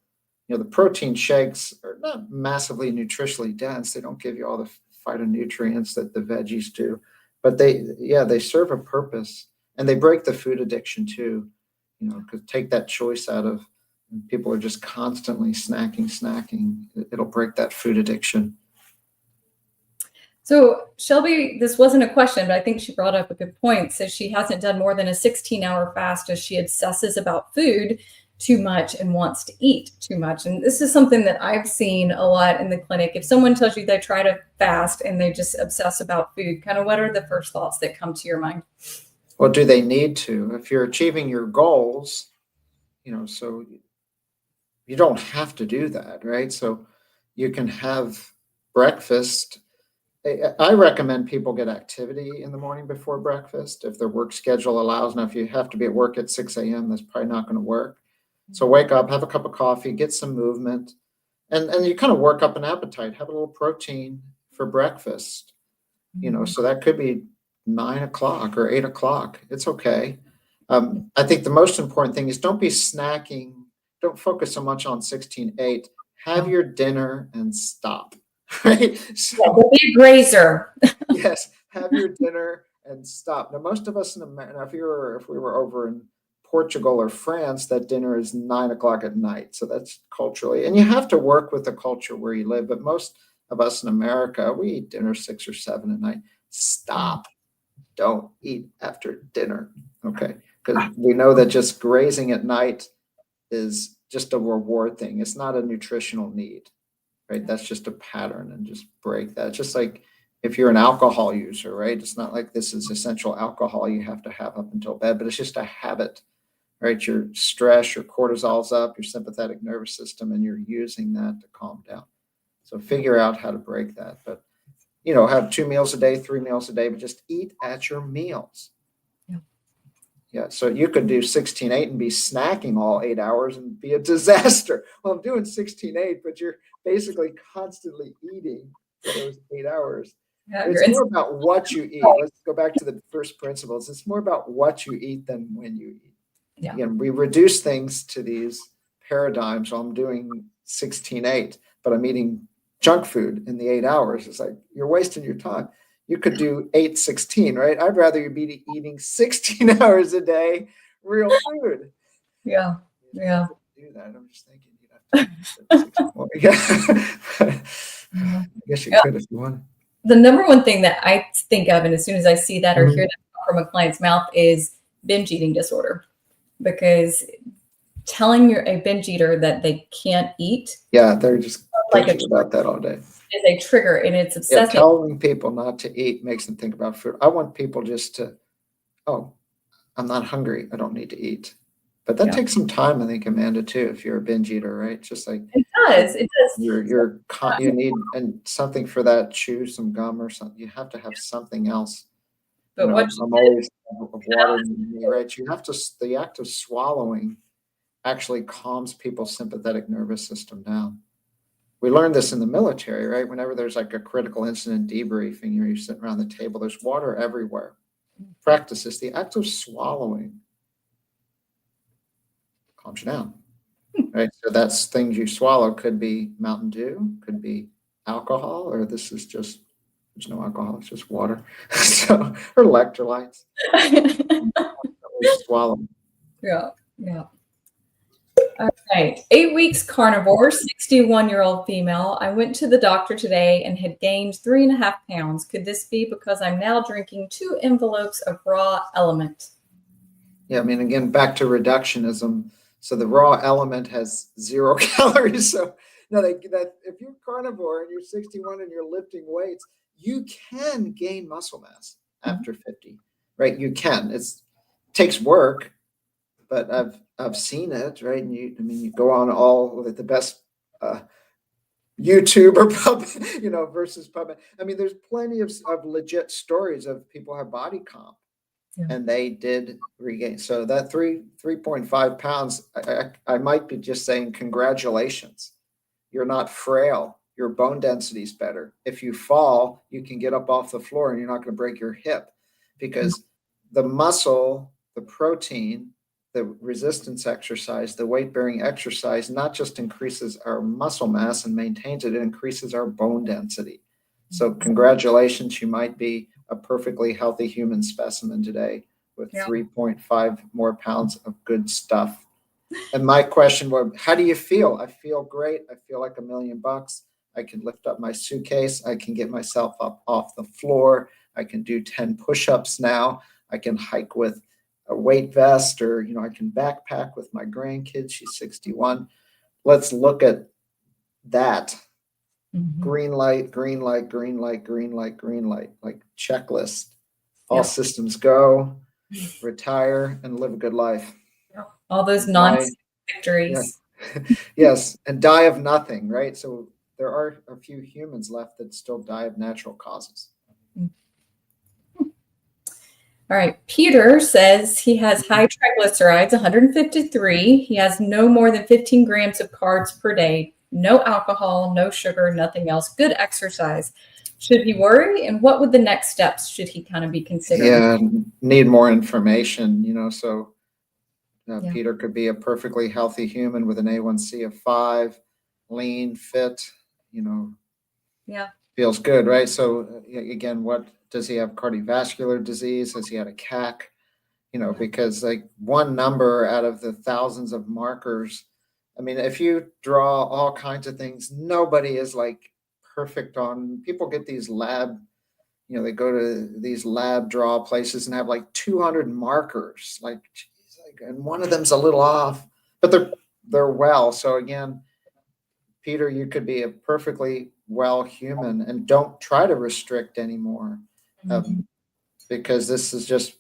the protein shakes are not massively nutritionally dense. They don't give you all the phytonutrients that the veggies do, but they serve a purpose, and they break the food addiction too, because take that choice out of, people are just constantly snacking. It'll break that food addiction. So Shelby, this wasn't a question, but I think she brought up a good point. Says she hasn't done more than a 16-hour fast as she obsesses about food too much and wants to eat too much. And this is something that I've seen a lot in the clinic. If someone tells you they try to fast and they just obsess about food, kind of what are the first thoughts that come to your mind? Well, do they need to? If you're achieving your goals, so you don't have to do that, right? So you can have breakfast. I recommend people get activity in the morning before breakfast if their work schedule allows. Now, if you have to be at work at 6 a.m., that's probably not going to work. So wake up, have a cup of coffee, get some movement, and you kind of work up an appetite. Have a little protein for breakfast, so that could be 9 o'clock or 8 o'clock. It's okay. I think the most important thing is don't be snacking. Don't focus so much on 16-8. Have your dinner and stop. Right? So, yeah, be a grazer. yes, have your dinner and stop. Now, most of us in America, if we were over in Portugal or France, that dinner is 9 o'clock at night. So that's culturally, and you have to work with the culture where you live. But most of us in America, we eat dinner 6 or 7 at night. Stop. Don't eat after dinner. Okay. Because we know that just grazing at night is just a reward thing. It's not a nutritional need, right? That's just a pattern, and just break that. Just like if you're an alcohol user, right? It's not like this is essential alcohol you have to have up until bed, but it's just a habit, right? Your stress, your cortisol's up, your sympathetic nervous system, and you're using that to calm down. So figure out how to break that. But, have 2 meals a day, 3 meals a day, but just eat at your meals. Yeah, so you could do 16-8 and be snacking all 8 hours and be a disaster. Well, I'm doing 16-8, but you're basically constantly eating for those 8 hours. Yeah, It's more about what you eat. Let's go back to the first principles. It's more about what you eat than when you eat. Yeah. Again, we reduce things to these paradigms. So I'm doing 16-8, but I'm eating junk food in the 8 hours. It's like you're wasting your time. You could do 8-16, right? I'd rather you be eating 16 hours a day, real food. Yeah. Yeah. Do that. I'm just thinking you'd have to 6 more. Yeah. I guess you could if you want. The number one thing that I think of, and as soon as I see that or hear that from a client's mouth, is binge eating disorder. Because telling a binge eater that they can't eat, yeah, they're just thinking about that all day, is a trigger, and it's obsessive. Yeah, telling people not to eat makes them think about food. I want people just to, oh, I'm not hungry, I don't need to eat. But that takes some time, I think, Amanda, too, if you're a binge eater, right? Just like it does. you need and something for that, chew some gum or something. You have to have something else. But I'm always water in me, right? You have to. The act of swallowing actually calms people's sympathetic nervous system down. We learned this in the military, right? Whenever there's like a critical incident debriefing, you're sitting around the table, there's water everywhere. Practice this. The act of swallowing calms you down, right? So that's things you swallow. Could be Mountain Dew, could be alcohol, or this is just, there's no alcohol, it's just water. So, or electrolytes. Swallow. Yeah. All right. 8 weeks carnivore, 61-year-old female. I went to the doctor today and had gained 3.5 pounds. Could this be because I'm now drinking 2 envelopes of raw element? Yeah, I mean, again, back to reductionism. So the raw element has 0 calories. So no, that if you're carnivore and you're 61 and you're lifting weights, you can gain muscle mass after 50, right? You can. It takes work, but I've seen it, right? And you go on all the best YouTube or PubMed, versus PubMed. I mean, there's plenty of legit stories of people who have body comp. Yeah. And they did regain. So that 3.5 pounds, I might be just saying, congratulations. You're not frail. Your bone density is better. If you fall, you can get up off the floor and you're not going to break your hip, because the muscle, the protein, the resistance exercise, the weight-bearing exercise, not just increases our muscle mass and maintains it, it increases our bone density. So congratulations, you might be a perfectly healthy human specimen today with 3.5 more pounds of good stuff. And my question was, how do you feel? I feel great. I feel like $1 million. I can lift up my suitcase. I can get myself up off the floor. I can do 10 push-ups now. I can hike with a weight vest, or, I can backpack with my grandkids. She's 61. Let's look at that. Green light, green light, green light, green light, green light, like checklist. All systems go, retire, and live a good life. All those non-victories. Yeah. Yes, and die of nothing, right? So there are a few humans left that still die of natural causes. All right. Peter says he has high triglycerides, 153. He has no more than 15 grams of carbs per day, no alcohol, no sugar, nothing else. Good exercise. Should he worry? And what would the next steps should he kind of be considering? Yeah, need more information, so Peter could be a perfectly healthy human with an A1C of 5, lean, fit, feels good, right? So again, what does he have? Cardiovascular disease? Has he had a CAC? Because like one number out of the thousands of markers, I mean, if you draw all kinds of things, nobody is like perfect on. People get these lab, they go to these lab draw places and have like 200 markers, like, and one of them's a little off, but they're well. So again, Peter, you could be a perfectly well human, and don't try to restrict anymore, because this is just,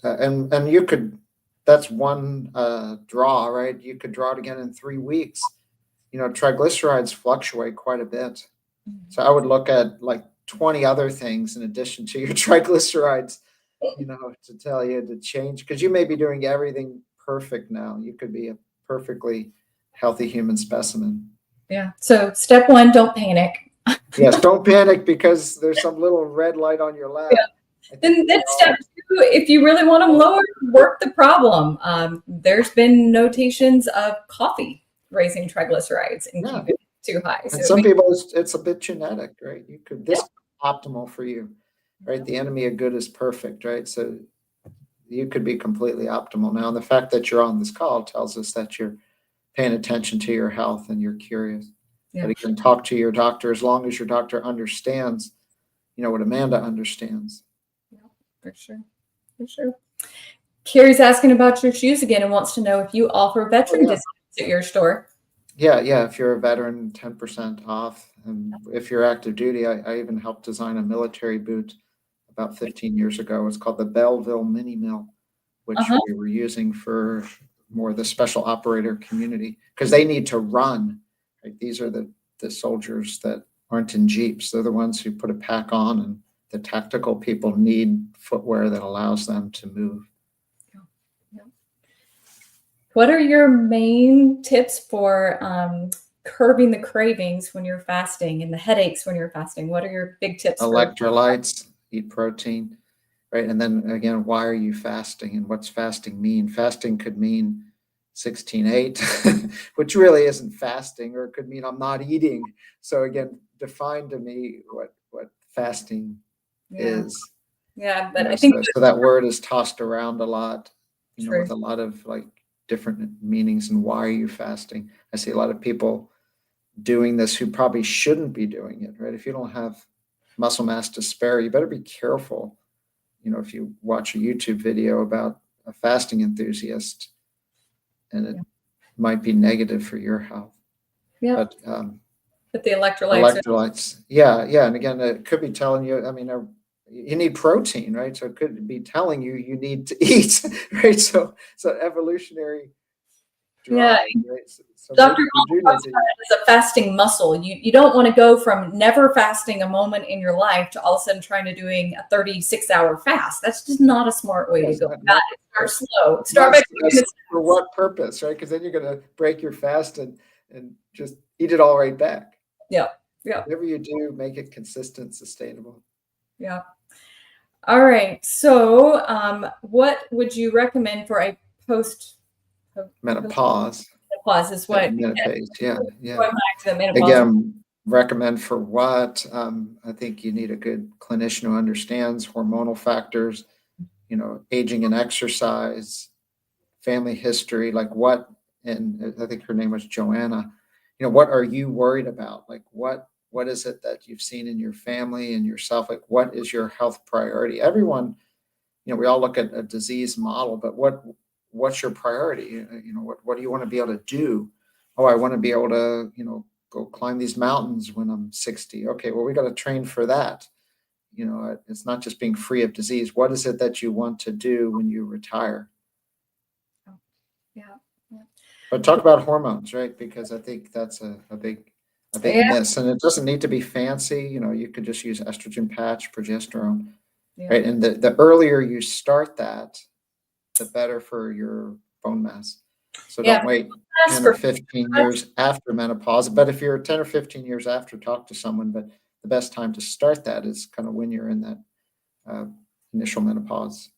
and you could, that's one draw, right? You could draw it again in 3 weeks. Triglycerides fluctuate quite a bit. So I would look at like 20 other things in addition to your triglycerides, to tell you to change, because you may be doing everything perfect now. You could be a perfectly healthy human specimen. Yeah. So step 1, don't panic. Yes, don't panic because there's some little red light on your lap. Then step 2, if you really want them lower, work the problem. There's been notations of coffee raising triglycerides and keeping it too high. And some people, it's a bit genetic, right? This is optimal for you, right? The enemy of good is perfect, right? So you could be completely optimal. Now, the fact that you're on this call tells us that you're paying attention to your health and you're curious. But you can talk to your doctor as long as your doctor understands, what Amanda understands. Yeah, for sure. Carrie's asking about your shoes again and wants to know if you offer veteran discounts at your store. Yeah. If you're a veteran, 10% off. And if you're active duty, I even helped design a military boot about 15 years ago. It's called the Belleville Mini Mill, which we were using for more the special operator community, because they need to run. Right? These are the soldiers that aren't in Jeeps. They're the ones who put a pack on, and the tactical people need footwear that allows them to move. What are your main tips for curbing the cravings when you're fasting and the headaches when you're fasting? What are your big tips? Electrolytes, eat protein, right? And then again, why are you fasting, and what's fasting mean? Fasting could mean 16-8, which really isn't fasting, or it could mean I'm not eating. So again, define to me what fasting is. Yeah, but I think so that word is tossed around a lot, with a lot of like different meanings. And why are you fasting? I see a lot of people doing this who probably shouldn't be doing it, right? If you don't have muscle mass to spare, you better be careful. If you watch a YouTube video about a fasting enthusiast, and it might be negative for your health. Yeah. But the electrolytes. Yeah. And again, it could be telling you, I mean, you need protein, right? So it could be telling you need to eat, right? So evolutionary drive, right? So Dr. Is a fasting muscle. You don't want to go from never fasting a moment in your life to all of a sudden trying to doing a 36-hour fast. That's just not a smart way to go about it. Start slow. Start by for what purpose, right? Because then you're going to break your fast and just eat it all right back. Yeah. Whatever you do, make it consistent, sustainable. Yeah. All right. So, what would you recommend for a menopause? Menopause is what. Menopause. Yeah. Menopause. Again, recommend for what? I think you need a good clinician who understands hormonal factors, aging and exercise, family history, like what, and I think her name was Joanna, what are you worried about? Like what What is it that you've seen in your family and yourself? Like, what is your health priority? Everyone, we all look at a disease model, but what's your priority? What do you want to be able to do? Oh, I want to be able to, go climb these mountains when I'm 60. Okay, well, we got to train for that. It's not just being free of disease. What is it that you want to do when you retire? Yeah. But talk about hormones, right? Because I think that's a big Yeah. miss. And it doesn't need to be fancy. You could just use estrogen patch, progesterone, Yeah. right? And the earlier you start that, the better for your bone mass. So don't wait 10 or 15 years after menopause. But if you're 10 or 15 years after, talk to someone. But the best time to start that is kind of when you're in that initial menopause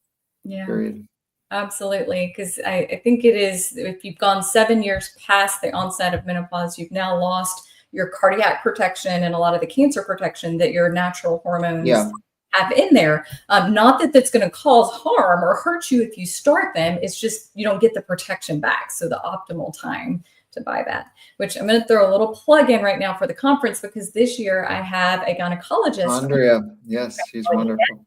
period. Absolutely. Because I think it is, if you've gone 7 years past the onset of menopause, you've now lost your cardiac protection and a lot of the cancer protection that your natural hormones have in there. Not that that's going to cause harm or hurt you if you start them. It's just you don't get the protection back. So the optimal time to buy that, which I'm going to throw a little plug in right now for the conference, because this year I have a gynecologist. Andrea, yes, she's wonderful.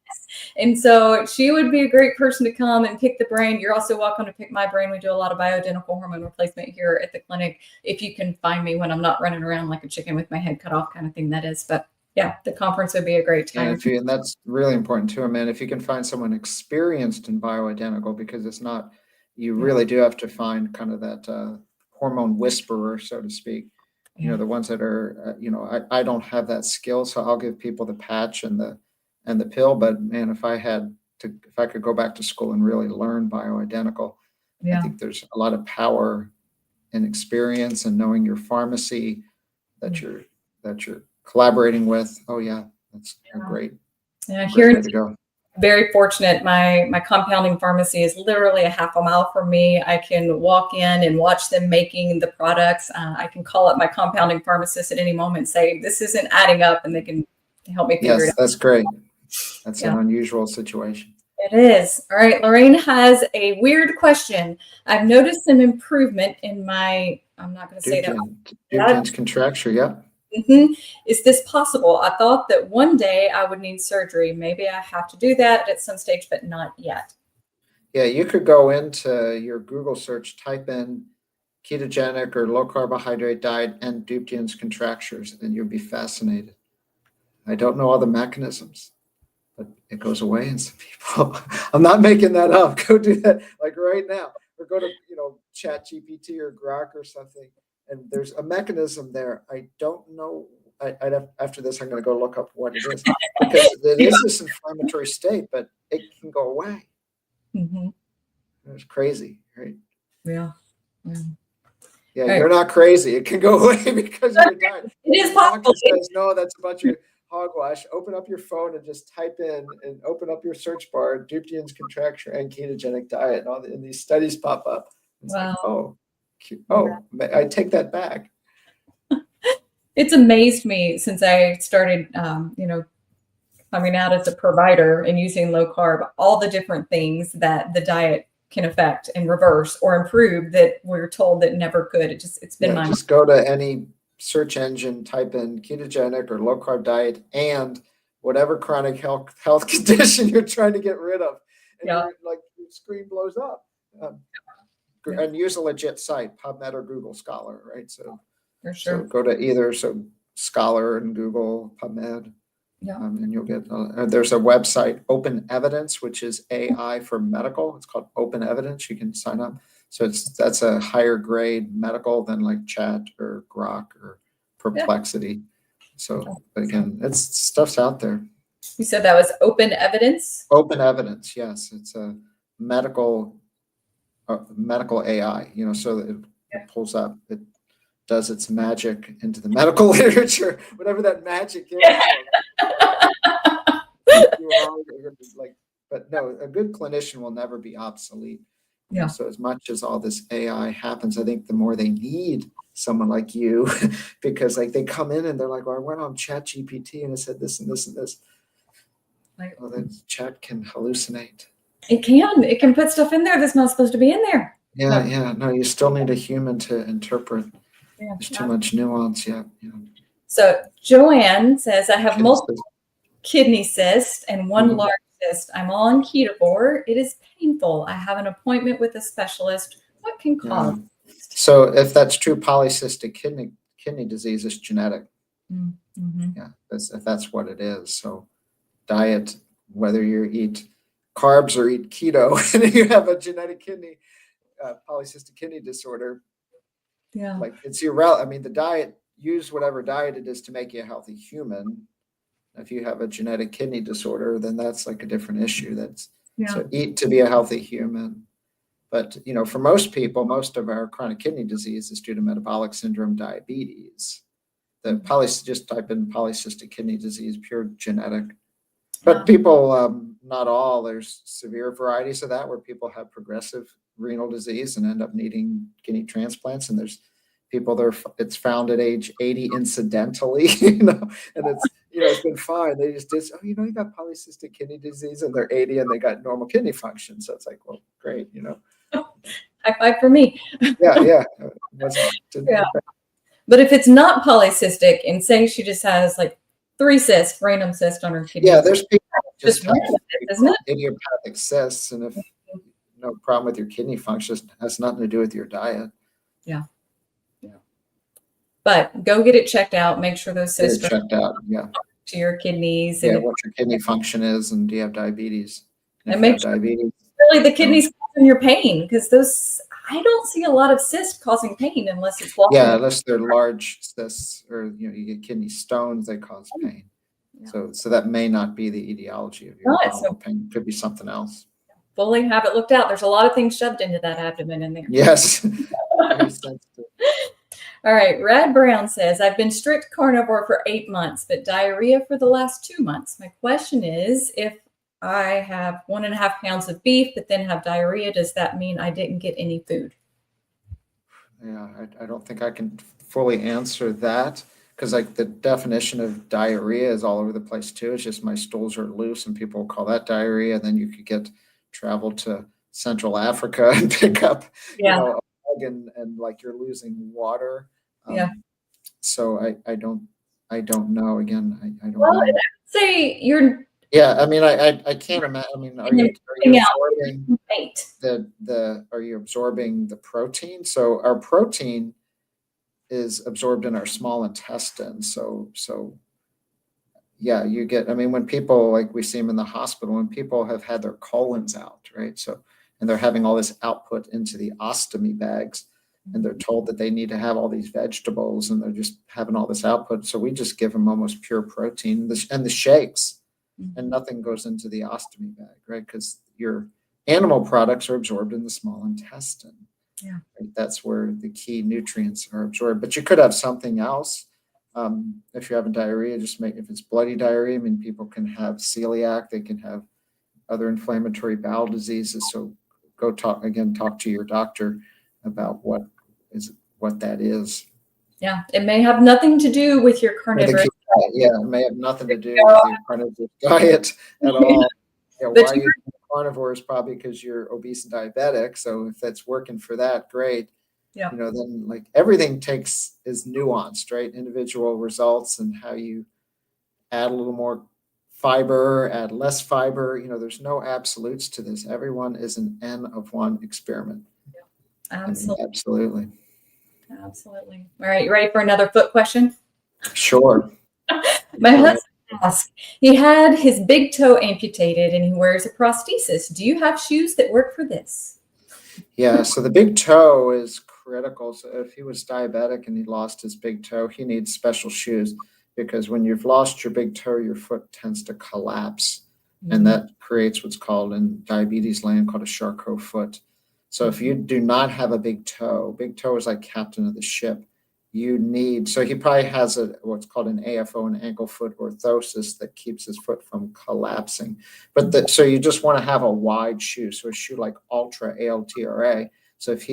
And so she would be a great person to come and pick the brain. You're also welcome to pick my brain. We do a lot of bioidentical hormone replacement here at the clinic. If you can find me when I'm not running around like a chicken with my head cut off kind of thing, that is. But yeah, the conference would be a great time. And that's really important too, man. If you can find someone experienced in bioidentical, because it's not, you really do have to find kind of that hormone whisperer, so to speak. The ones that are, I don't have that skill, so I'll give people the patch and the pill. But man, if I could go back to school and really learn bioidentical, I think there's a lot of power and experience and knowing your pharmacy that you're collaborating with. Oh yeah, that's a great way to go. Very fortunate. My compounding pharmacy is literally a half a mile from me. I can walk in and watch them making the products. I can call up my compounding pharmacist at any moment and say, this isn't adding up, and they can help me figure it out. That's great. That's an unusual situation. It is. All right. Lorraine has a weird question. I've noticed some improvement in my, I'm not going to say that. Dupuytren's contracture. Yeah. Is this possible? I thought that one day I would need surgery. Maybe I have to do that at some stage, but not yet. Yeah, you could go into your Google search, type in ketogenic or low carbohydrate diet and Dupuytren's contractures, and you'll be fascinated. I don't know all the mechanisms, but it goes away in some people. I'm not making that up. Go do that like right now, or go to Chat GPT or Grok or something. And there's a mechanism there. I don't know. After this, I'm going to go look up what it is, because it is this inflammatory state, but it can go away. It's crazy, right? Yeah. Yeah, you're not crazy. It can go away because you're dying. It is possible. Says, no, that's a bunch of hogwash. Open up your phone and just type in and open up your search bar, Dupuytren's contracture and ketogenic diet, and these studies pop up. It's like, I take that back. It's amazed me since I started, coming out as a provider and using low carb, all the different things that the diet can affect and reverse or improve that we're told that never could. It's been my just go to any search engine, type in ketogenic or low carb diet and whatever chronic health condition you're trying to get rid of, and your screen blows up. And use a legit site, PubMed or Google Scholar, right? So, so go to either Scholar and Google PubMed, and you'll get. There's a website, Open Evidence, which is AI for medical. It's called Open Evidence. You can sign up. So that's a higher grade medical than like Chat or Grok or Perplexity. So again, stuff's out there. You said that was Open Evidence? Open Evidence, yes. It's a medical AI, so that it pulls up, it does its magic into the medical literature, whatever that magic is. But no, a good clinician will never be obsolete. So as much as all this AI happens, I think the more they need someone like you, because like they come in and they're like, well, I went on Chat GPT and it said this and this and this. Well, the chat can hallucinate. It can put stuff in there that's not supposed to be in there. No, you still need a human to interpret. There's too much nuance. So Joanne says, I have Kidney multiple cyst. kidney cysts and one Mhm. large cyst. I'm all on ketovore. It is painful. I have an appointment with a specialist. What can cause Yeah. So if that's true, polycystic kidney disease is genetic. Mm-hmm. Yeah, if that's what it is. So diet, whether you eat carbs or eat keto, and you have a genetic polycystic kidney disorder, Yeah. like it's irrelevant. I mean, the diet, use whatever diet it is to make you a healthy human. If you have a genetic kidney disorder, then that's like a different issue. So eat to be a healthy human. But for most people, most of our chronic kidney disease is due to metabolic syndrome, diabetes. Just type in polycystic kidney disease, pure genetic. But people, not all, there's severe varieties of that where people have progressive renal disease and end up needing kidney transplants. And there's people it's found at age 80 incidentally, and it's been fine. They just did, you got polycystic kidney disease and they're 80 and they got normal kidney function. So it's like, well, great, High five for me. Yeah. Yeah. But if it's not polycystic and say she just has like 3 cysts, random cysts on her kidney. Yeah, there's people just have isn't it? idiopathic cysts, and if no problem with your kidney function, it has nothing to do with your diet. Yeah. But go get it checked out. Make sure those cysts are checked out. Yeah. To your kidneys. Yeah, what your kidney function is, and do you have diabetes? And make sure really the kidneys causing your pain, because I don't see a lot of cysts causing pain unless it's blocking. Yeah, unless they're large cysts, or you get kidney stones, they cause pain. Yeah. So that may not be the etiology of your pain. It could be something else. Fully have it looked out. There's a lot of things shoved into that abdomen in there. Yes. All right. Rad Brown says, I've been strict carnivore for 8 months, but diarrhea for the last 2 months. My question is, if I have 1.5 pounds of beef, but then have diarrhea, does that mean I didn't get any food? Yeah, I don't think I can fully answer that, because like the definition of diarrhea is all over the place too. It's just my stools are loose and people call that diarrhea. And then you could travel to Central Africa and pick up, a bug and like you're losing water. So I don't know. Again, I don't know. I'd say you're. Yeah, I mean, I can't imagine. I mean, are you absorbing are you absorbing the protein? So our protein is absorbed in our small intestine. So yeah, you get, I mean, when people, like we see them in the hospital, when people have had their colons out, right? So, and they're having all this output into the ostomy bags, and they're told that they need to have all these vegetables, and they're just having all this output. So we just give them almost pure protein and the shakes, and nothing goes into the ostomy bag, right? Because your animal products are absorbed in the small intestine. Yeah. Right? That's where the key nutrients are absorbed. But you could have something else. If you're having diarrhea, if it's bloody diarrhea, I mean, people can have celiac, they can have other inflammatory bowel diseases. So go talk to your doctor about what that is. Yeah, it may have nothing to do with your carnivorous diet. Yeah, it may have nothing to do with your carnivorous diet at all. Yeah, why you're carnivore is probably because you're obese and diabetic. So if that's working for that, great. Yeah. Then like everything is nuanced, right? Individual results and how you add a little more fiber, add less fiber. There's no absolutes to this. Everyone is an N of 1 experiment. Yeah. Absolutely. Absolutely. Absolutely. All right, you ready for another foot question? Sure. My husband asked, he had his big toe amputated and he wears a prosthesis. Do you have shoes that work for this? Yeah, so the big toe is critical. So if he was diabetic and he lost his big toe, he needs special shoes, because when you've lost your big toe, your foot tends to collapse. And that creates what's called, in diabetes land, called a Charcot foot. So if you do not have a big toe is like captain of the ship. So he probably has what's called an AFO, an ankle foot orthosis, that keeps his foot from collapsing. So you just want to have a wide shoe. So a shoe like Ultra, ALTRA. So if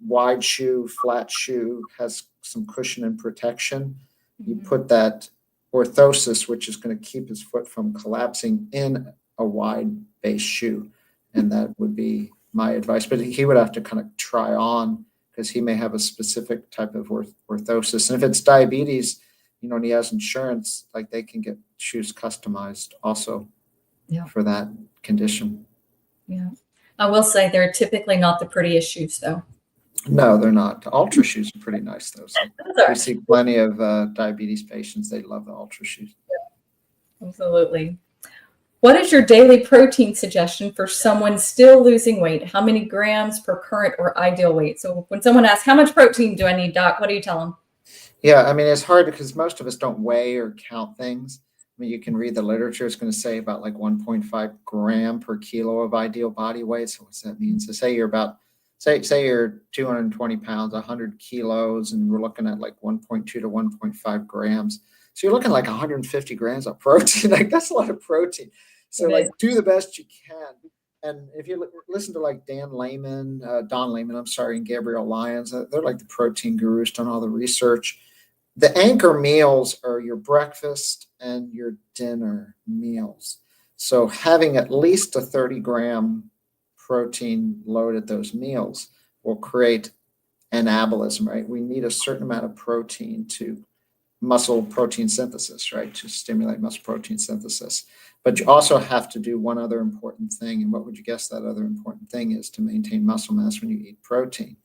wide shoe, flat shoe, has some cushion and protection, you put that orthosis, which is going to keep his foot from collapsing, in a wide base shoe. And that would be my advice. But he would have to kind of try on, because he may have a specific type of orthosis. And if it's diabetes, and he has insurance, like they can get shoes customized also for that condition. Yeah. I will say they're typically not the prettiest shoes though. No, they're not. The Ultra shoes are pretty nice though. So we see plenty of diabetes patients. They love the Ultra shoes. Absolutely. What is your daily protein suggestion for someone still losing weight? How many grams per current or ideal weight? So when someone asks, how much protein do I need, doc? What do you tell them? Yeah, I mean, it's hard because most of us don't weigh or count things. I mean, you can read the literature. It's going to say about like 1.5 gram per kilo of ideal body weight. So what's that mean? So say you're about, say you're 220 pounds, 100 kilos, and we're looking at like 1.2 to 1.5 grams. So you're looking like 150 grams of protein. Like that's a lot of protein. So like do the best you can. And if you listen to like Don Layman, and Gabrielle Lyons, they're like the protein gurus, done all the research. The anchor meals are your breakfast and your dinner meals. So having at least a 30-gram protein load at those meals will create anabolism, right? We need a certain amount of protein to muscle protein synthesis, right? To stimulate muscle protein synthesis. But you also have to do one other important thing. And what would you guess that other important thing is to maintain muscle mass when you eat protein?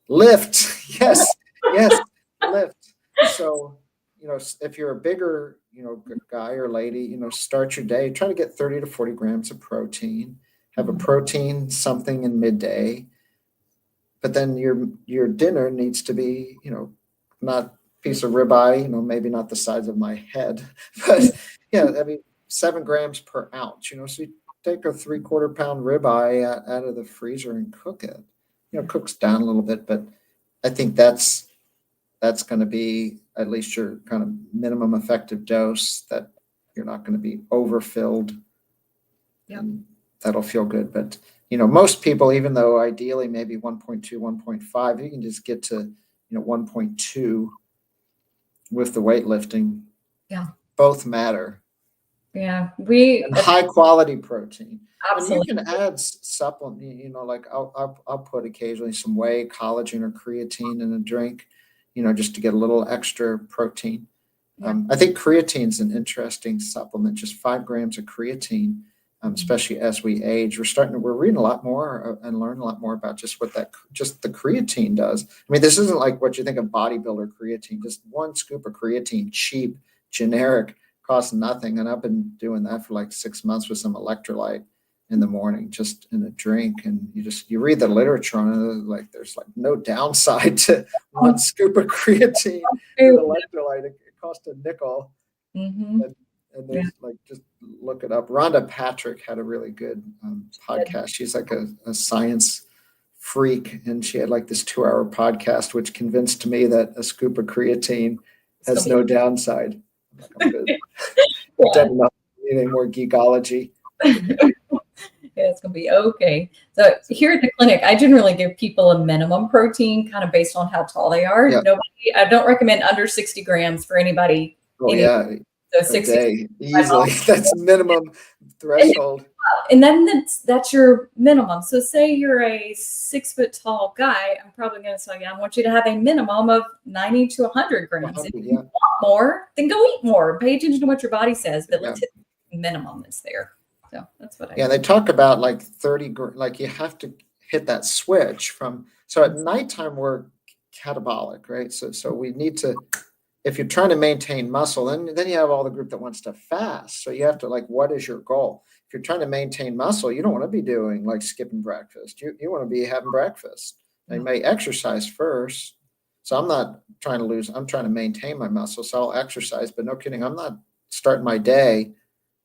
Lift. Yes. Yes. Lift. So, if you're a bigger, guy or lady, start your day, try to get 30 to 40 grams of protein, have a protein something in midday, but then your dinner needs to be, not a piece of ribeye, maybe not the size of my head, but yeah, I mean, 7 grams per ounce, so you take a 3/4 pound ribeye out of the freezer and cook it, cooks down a little bit, but I think that's going to be at least your kind of minimum effective dose, that you're not going to be overfilled. And that'll feel good. But, most people, even though ideally maybe 1.2, 1.5, you can just get to, 1.2 with the weightlifting. Yeah. Both matter. Yeah. And high quality protein. Absolutely. And you can add supplement, like I'll put occasionally some whey, collagen, or creatine in a drink, just to get a little extra protein. Yeah. I think creatine is an interesting supplement, just 5 grams of creatine, especially as we age. We're reading a lot more and learning a lot more about just what just the creatine does. I mean, this isn't like what you think of bodybuilder creatine, just 1 scoop of creatine, cheap, generic, costs nothing. And I've been doing that for like 6 months with some electrolyte in the morning, just in a drink. And you read the literature on it, like there's like no downside to 1 scoop of creatine with electrolyte. It costs a nickel. Mm-hmm. And there's like, just look it up. Rhonda Patrick had a really good podcast. She's like a science freak, and she had like this 2-hour podcast, which convinced me that a scoop of creatine has no downside. I'm like, I'm good. Done enough. Any more geekology. Yeah, it's going to be okay. So here at the clinic, I generally give people a minimum protein kind of based on how tall they are. Yeah. I don't recommend under 60 grams for anybody. Oh, yeah. So 60 easily. That's minimum threshold. And then that's your minimum. So say you're a 6 foot tall guy, I'm probably going to tell you, I want you to have a minimum of 90 to 100 grams. If you want more, then go eat more. Pay attention to what your body says, but let's hit the minimum that's there. So that's what they talk about like 30, like you have to hit that switch from, so at nighttime we're catabolic, right? So we need to, if you're trying to maintain muscle, then you have all the group that wants to fast. So you have to, like, what is your goal? If you're trying to maintain muscle, you don't want to be doing like skipping breakfast. You want to be having breakfast. Now, you may exercise first. So I'm not trying to lose, I'm trying to maintain my muscle. So I'll exercise, but no kidding, I'm not starting my day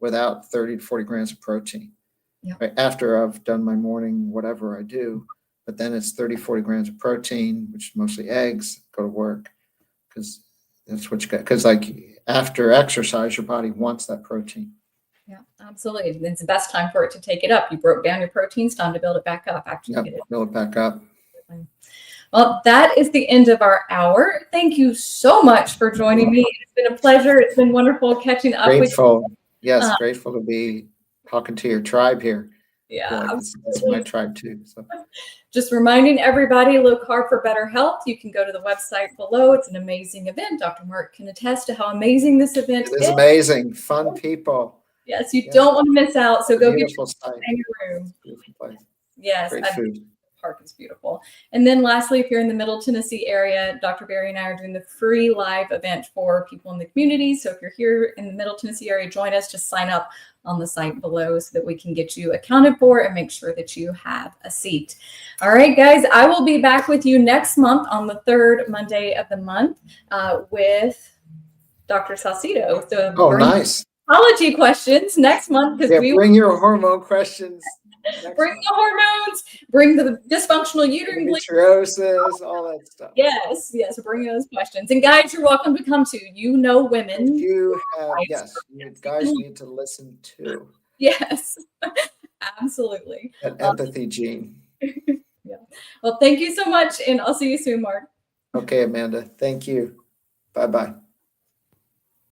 without 30 to 40 grams of protein. Right? After I've done my morning, whatever I do, but then it's 30, 40 grams of protein, which is mostly eggs, go to work. Because that's what you got. Because like after exercise, your body wants that protein. Yeah, absolutely. It's the best time for it to take it up. You broke down your proteins, time to build it back up after you get it. Build it back up. Well, that is the end of our hour. Thank you so much for joining me. It's been a pleasure. It's been wonderful catching up with you. Yes, grateful to be talking to your tribe here. Yeah. feel like it's my tribe too. So Just reminding everybody, low carb for better health. You can go to the website below. It's an amazing event. Dr. Mark can attest to how amazing this event it is amazing. Fun people. Yes, you Yeah. don't want to miss out. So go get Beautiful your site. in your room. Beautiful place. Yes, Great food. park is beautiful. And then lastly, if you're in the Middle Tennessee area, Dr. Barry and I are doing the free live event for people in the community. So if you're here in the Middle Tennessee area, join us. Just sign up on the site below so that we can get you accounted for and make sure that you have a seat. All right, guys, I will be back with you next month on the third Monday of the month with Dr. Salcido. So Nice. Oncology questions next month, because we bring your hormone questions. bring the hormones, bring the dysfunctional uterine endometriosis, all that stuff. Yes, bring those questions. And guys, you're welcome to come too. You know women. You have, yes, you guys need to listen too. Yes, absolutely. That empathy gene. Yeah. Well, thank you so much, and I'll see you soon, Mark. Okay, Amanda. Thank you. Bye-bye.